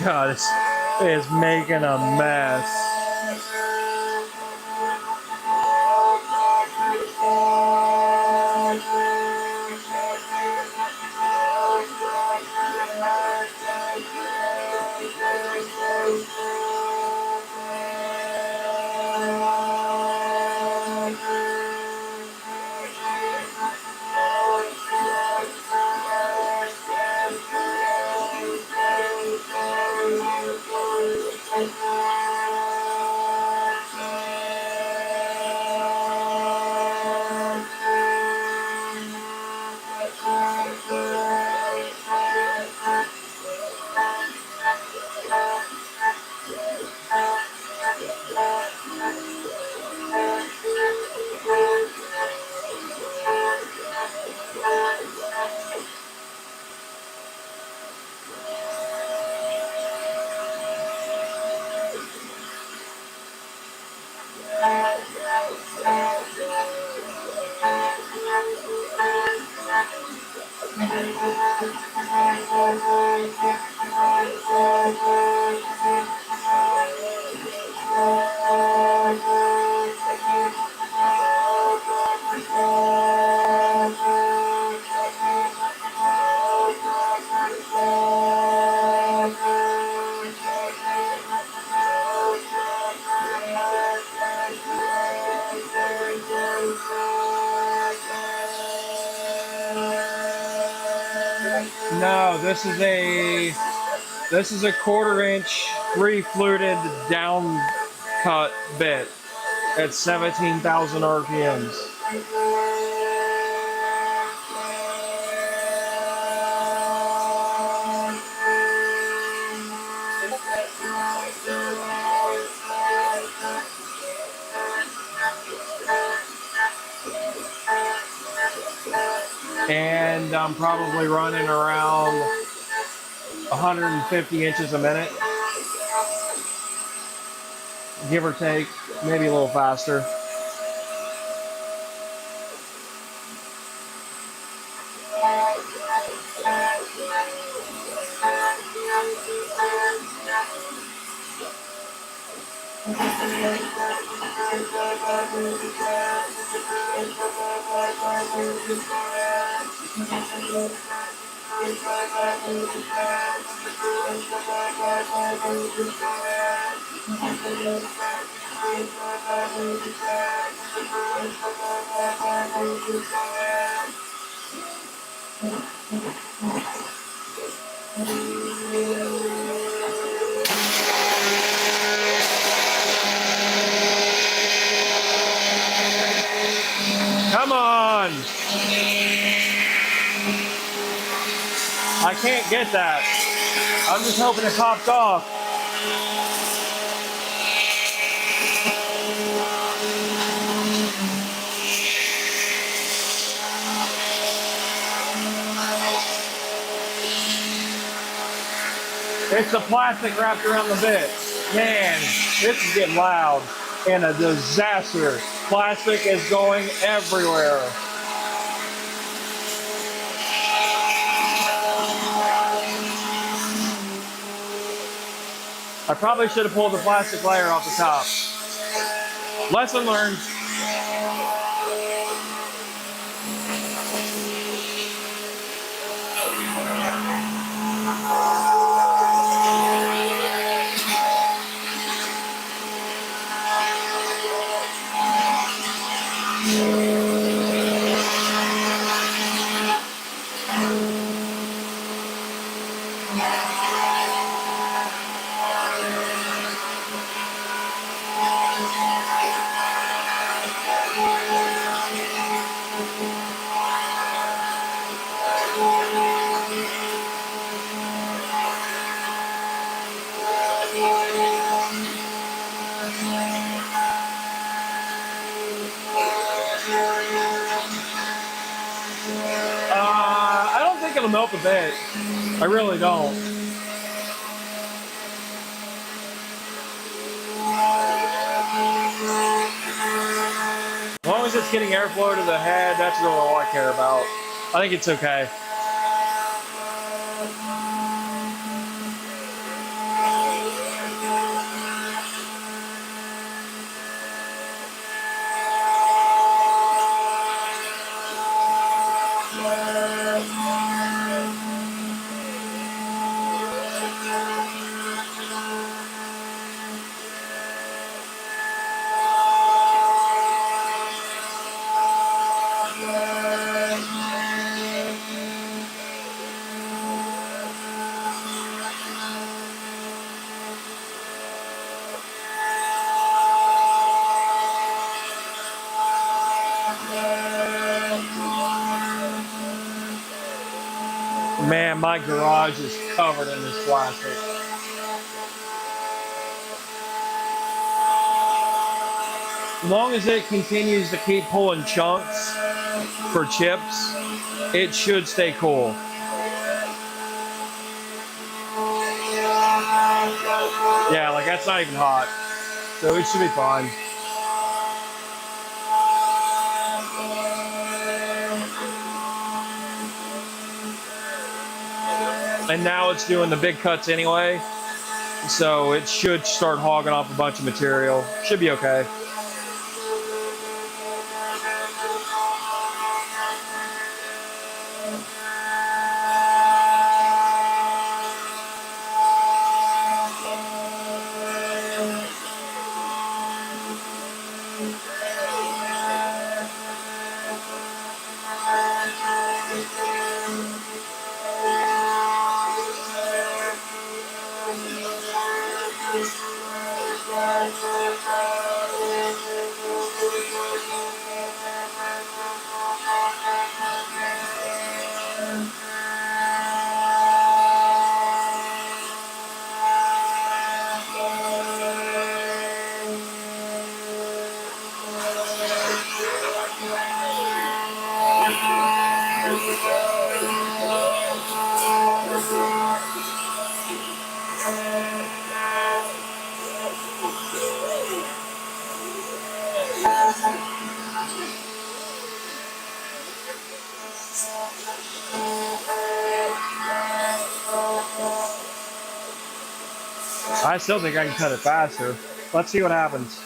God, it's making a mess. No, this is a 1/4 inch refluted down cut bit at 17,000 RPMs. And I'm probably running around 150 inches a minute, give or take, maybe a little faster. Come on! I can't get that. I'm just hoping it popped off. It's the plastic wrapped around the bit. Man, this is getting loud and a disaster. Plastic is going everywhere. I probably should have pulled the plastic layer off the top. Lesson learned. I don't think it'll melt the bit. I really don't. As long as it's getting airflow to the head, that's really all I care about. I think it's okay. Man, my garage is covered in this plastic. As long as it continues to keep pulling chunks for chips, it should stay cool. Yeah, like that's not even hot, so it should be fine. And now it's doing the big cuts anyway, so it should start hogging off a bunch of material. Should be okay. I still think I can cut it faster. Let's see what happens.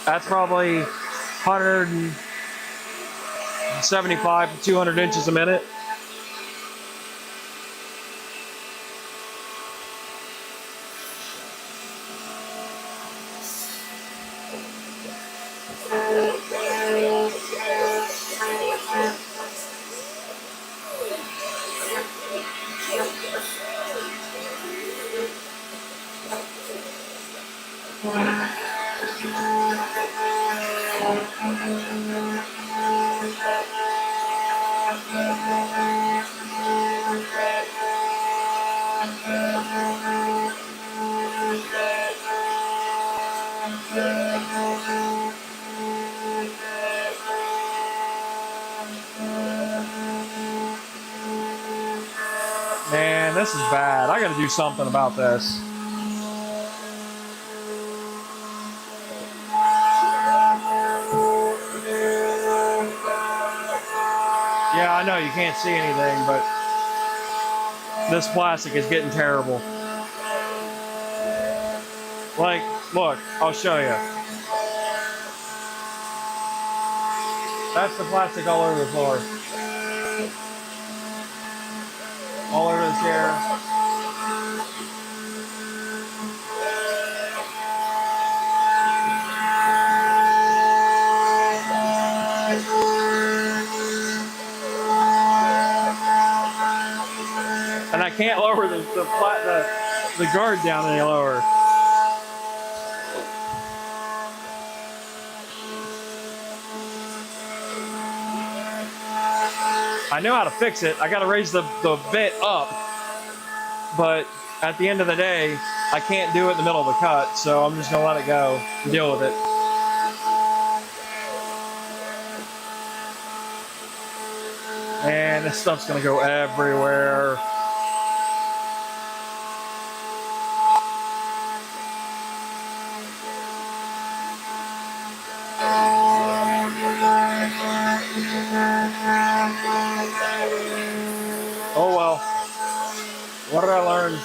That's probably 175 to 200 inches a minute. Man, this is bad. I gotta do something about this. Yeah, I know you can't see anything, but this plastic is getting terrible. Like, look, I'll show you. That's the plastic all over the floor. All over the chair. And I can't lower the guard down any lower. I know how to fix it. I got to raise the bit up, but at the end of the day, I can't do it in the middle of a cut, so I'm just gonna let it go and deal with it. And this stuff's gonna go everywhere. Oh well. What did I learn?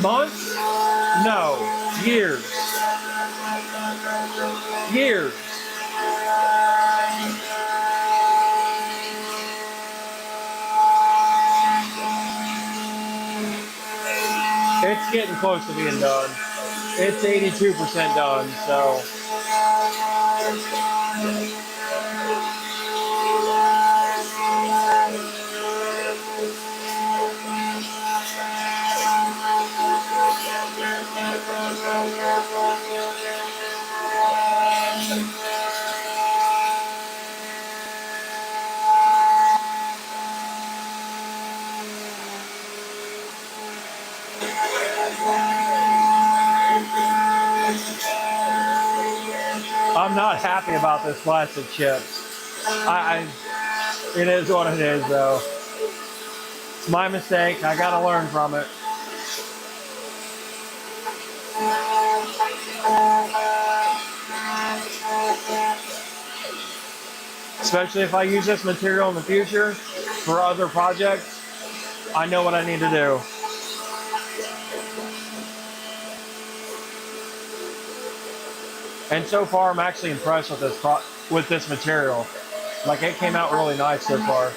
Months? No. Years. Years. It's getting close to being done. It's 82% done, so. I'm not happy about this plastic chip. It is what it is, though. It's my mistake. I gotta learn from it. Especially if I use this material in the future for other projects, I know what I need to do. And so far, I'm actually impressed with this material. Like, it came out really nice so far.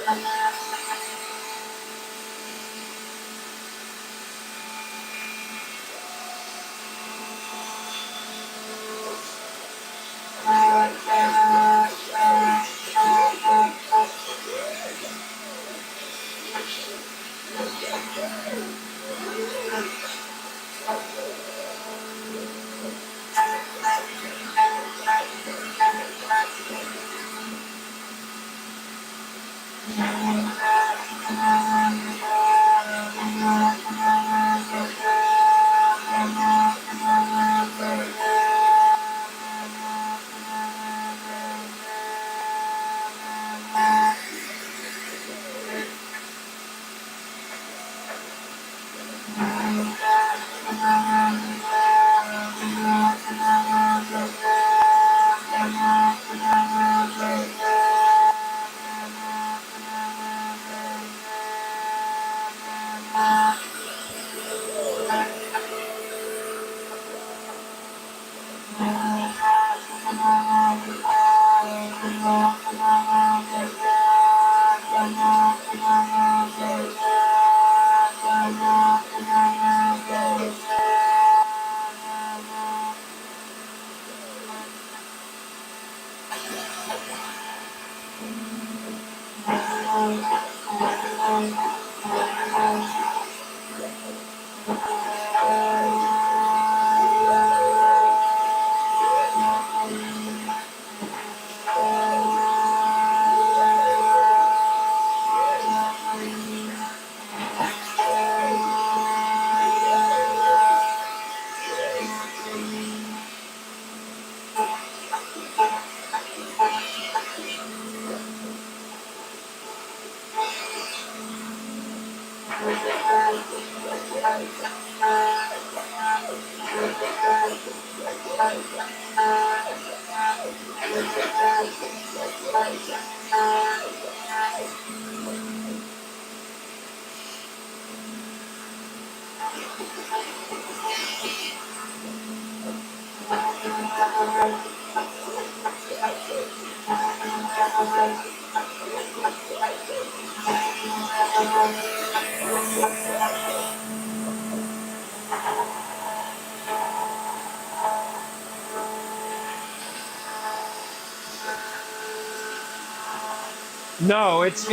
No, it's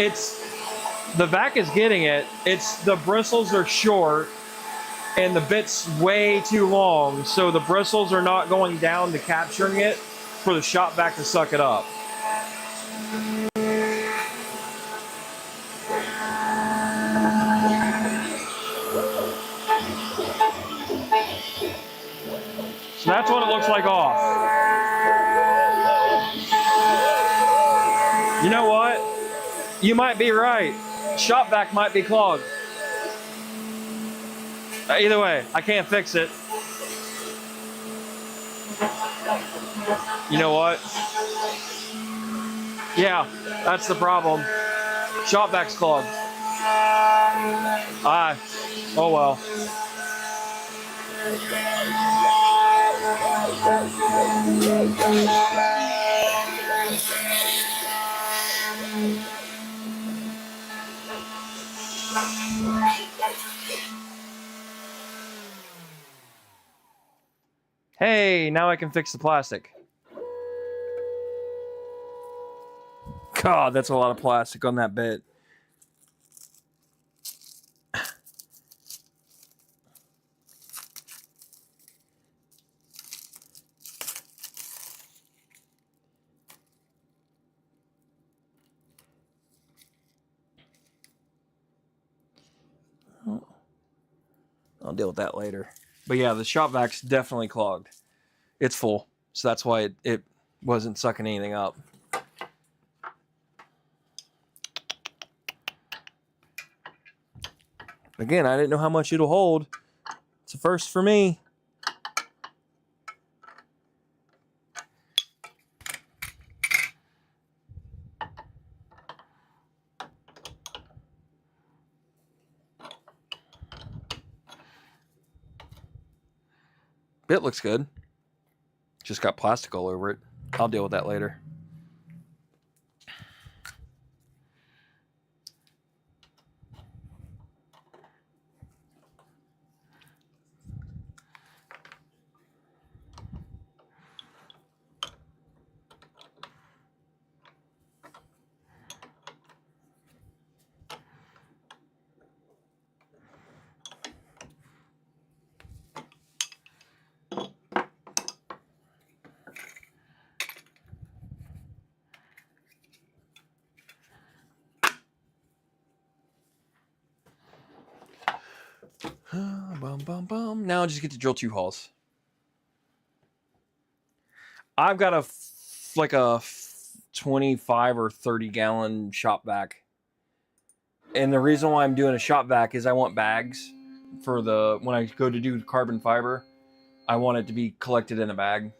the vac is getting it. It's the bristles are short and the bit's way too long, so the bristles are not going down to capturing it for the shop vac to suck it up. So that's what it looks like off. You know what? You might be right. Shop vac might be clogged. Either way, I can't fix it. You know what? Yeah, that's the problem. Shop vac's clogged. Ah, oh well. Hey, now I can fix the plastic. God, that's a lot of plastic on that bit. I'll deal with that later. But yeah, the shop vac's definitely clogged. It's full, so that's why it wasn't sucking anything up. Again, I didn't know how much it'll hold. It's a first for me. Bit looks good. Just got plastic all over it. I'll deal with that later. Bum, bum, bum. Now I just get to drill 2 holes. I've got a 25 or 30 gallon shop vac. And the reason why I'm doing a shop vac is I want bags for when I go to do carbon fiber. I want it to be collected in a bag,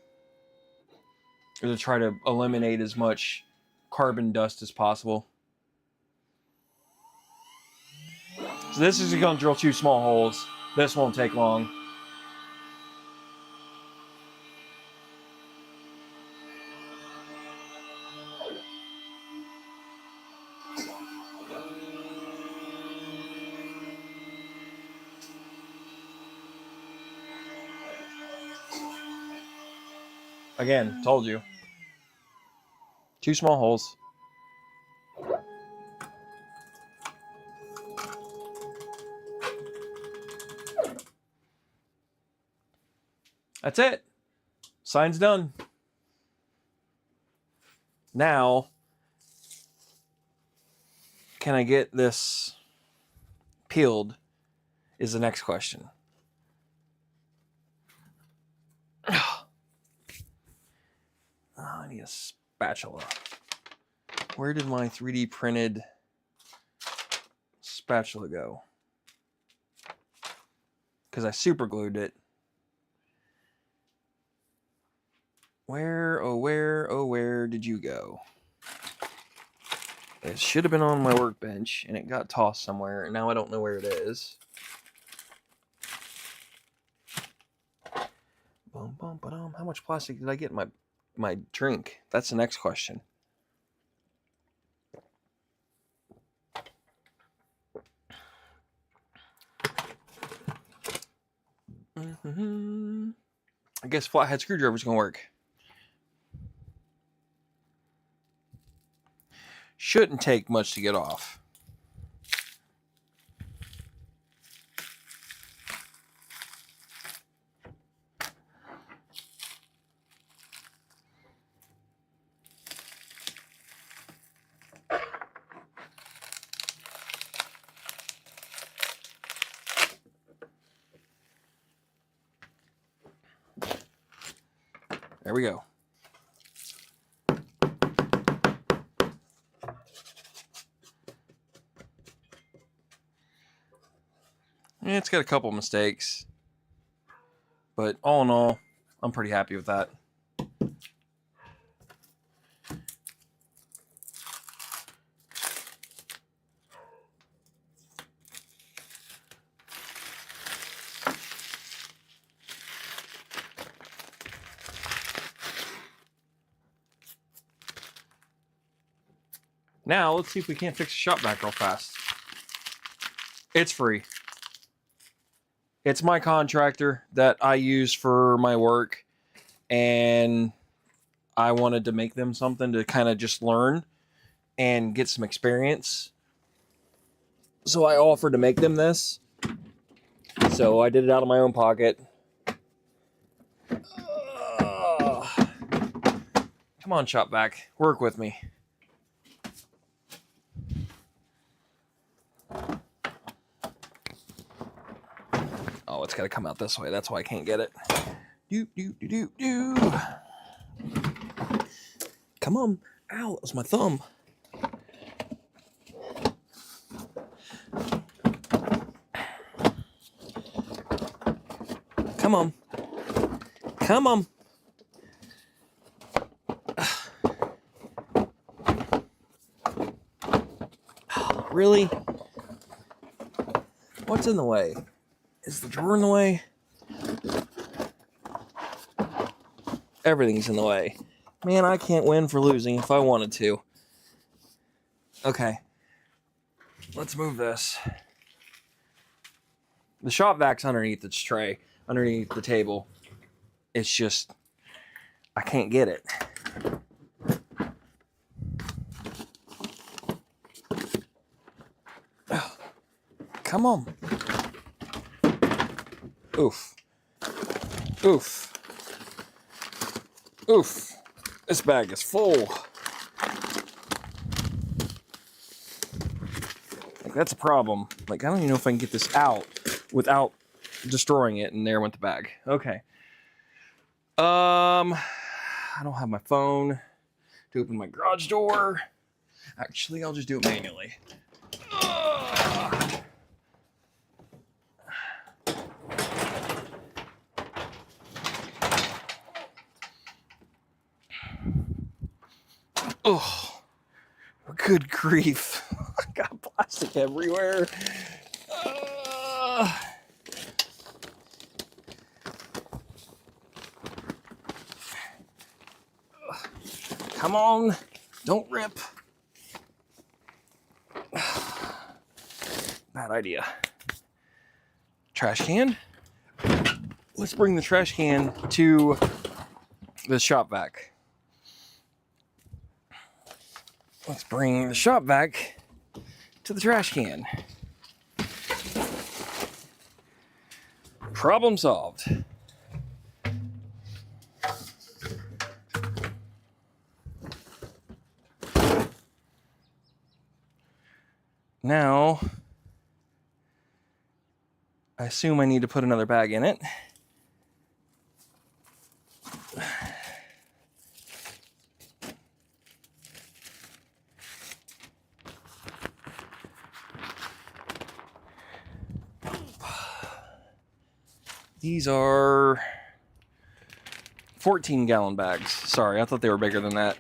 or to try to eliminate as much carbon dust as possible. So this is going to drill 2 small holes. This won't take long. Again, told you. 2 small holes. That's it. Sign's done. Now, can I get this peeled is the next question. I need a spatula. Where did my 3D printed spatula go? Because I super glued it. Where, oh where did you go? It should have been on my workbench, and it got tossed somewhere, and now I don't know where it is. Bum, bum, ba-dum. How much plastic did I get in my drink? That's the next question. I guess flathead screwdriver's gonna work. Shouldn't take much to get off. There we go. It's got a couple mistakes, but all in all, I'm pretty happy with that. Now, let's see if we can't fix the shop vac real fast. It's free. It's my contractor that I use for my work, and I wanted to make them something to kind of just learn and get some experience. So I offered to make them this. So I did it out of my own pocket. Come on, shop vac. Work with me. Oh, it's got to come out this way. That's why I can't get it. Come on. Ow, that was my thumb. Come on. Come on. Really? What's in the way? Is the drawer in the way? Everything's in the way. Man, I can't win for losing if I wanted to. Okay. Let's move this. The shop vac's underneath its tray, underneath the table. It's just, I can't get it. Come on. Oof. Oof. Oof. This bag is full. Like, that's a problem. Like, I don't even know if I can get this out without destroying it. And there went the bag. Okay. I don't have my phone to open my garage door. Actually, I'll just do it manually. Oh, good grief. I got plastic everywhere. Come on, don't rip. Bad idea. Trash can. Let's bring the trash can to the shop vac. Let's bring the shop vac to the trash can. Problem solved. Now, I assume I need to put another bag in it. These are 14-gallon bags. Sorry, I thought they were bigger than that.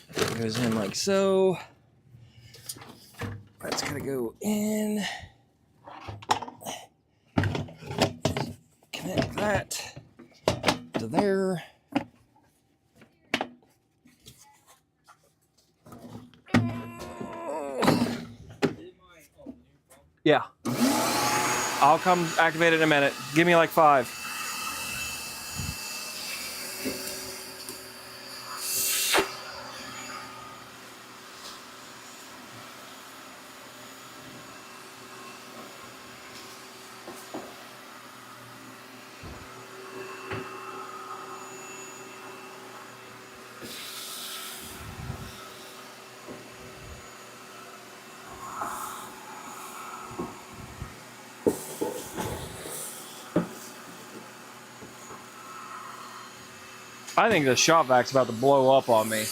It goes in like so. That's gonna go in. Connect that to there. Yeah. I'll come activate it in a minute. Give me like 5. I think the shop vac's about to blow up on me.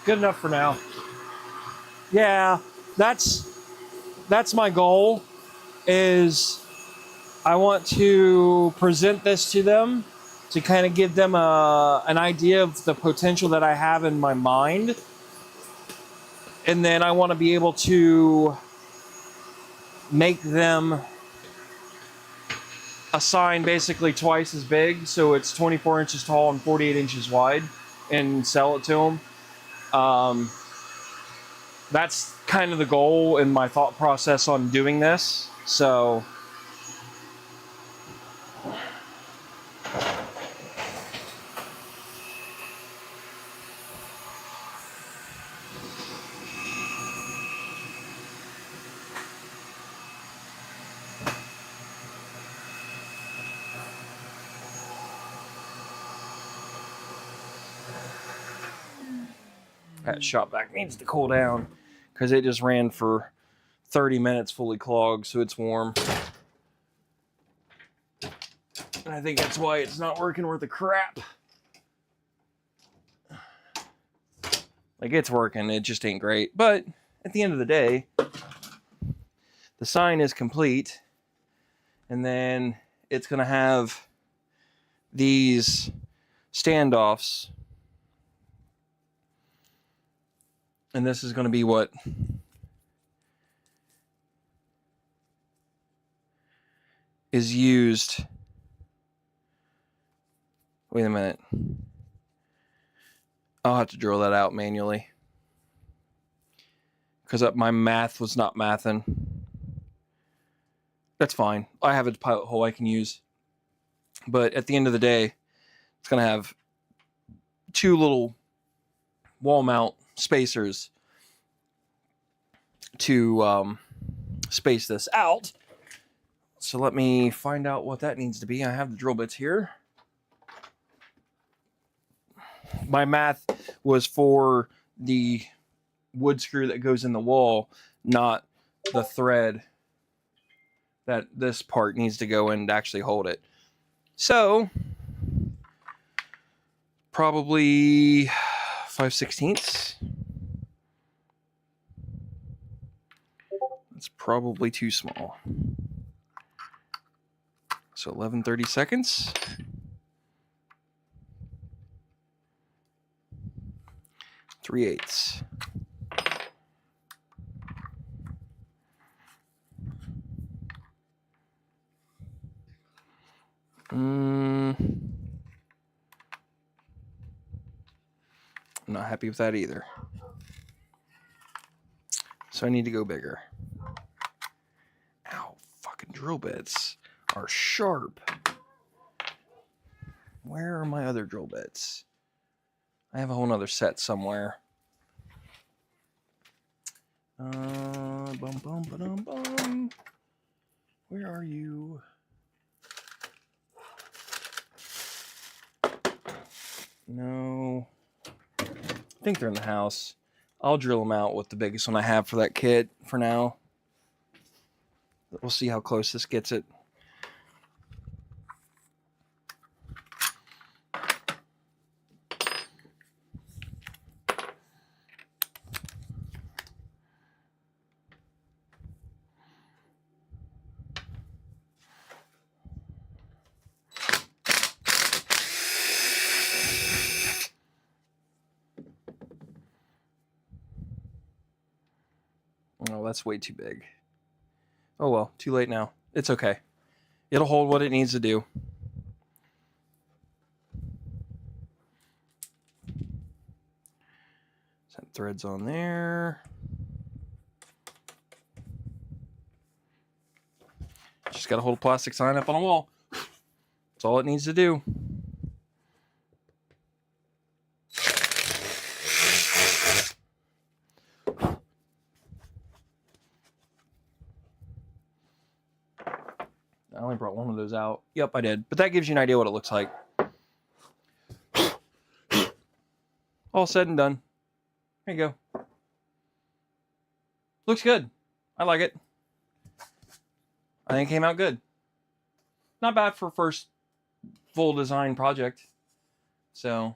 Good enough for now. Yeah, that's my goal. Is I want to present this to them to kind of give them an idea of the potential that I have in my mind. And then I want to be able to make them a sign basically twice as big. So it's 24 inches tall and 48 inches wide, and sell it to them. That's kind of the goal in my thought process on doing this. So that shop vac needs to cool down because it just ran for 30 minutes fully clogged, so it's warm. And I think that's why it's not working worth a crap. Like, it's working, it just ain't great. But at the end of the day, the sign is complete. And then it's going to have these standoffs. And this is going to be what is used. Wait a minute. I'll have to drill that out manually, because my math was not mathing. That's fine. I have a pilot hole I can use. But at the end of the day, it's going to have two little wall mount spacers to space this out. So let me find out what that needs to be. I have the drill bits here. My math was for the wood screw that goes in the wall, not the thread that this part needs to go in to actually hold it. So probably 5/16. It's probably too small. So 11/32. 3/8. I'm not happy with that either. So I need to go bigger. Ow, fucking drill bits are sharp. Where are my other drill bits? I have a whole nother set somewhere. Bum, bum, ba-dum, bum. Where are you? No. I think they're in the house. I'll drill them out with the biggest one I have for that kit for now. We'll see how close this gets it. Oh, that's way too big. Oh well, too late now. It's okay. It'll hold what it needs to do. Set threads on there. Just got to hold a plastic sign up on a wall. That's all it needs to do. I only brought one of those out. Yep, I did. But that gives you an idea what it looks like. All said and done. There you go. Looks good. I like it. I think it came out good. Not bad for first full design project. So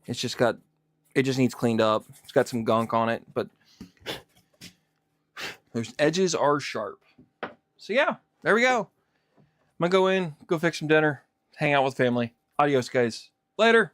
it just needs cleaned up. It's got some gunk on it, but those edges are sharp. So yeah, there we go. I'm gonna go in, go fix some dinner, hang out with family. Adios, guys. Later.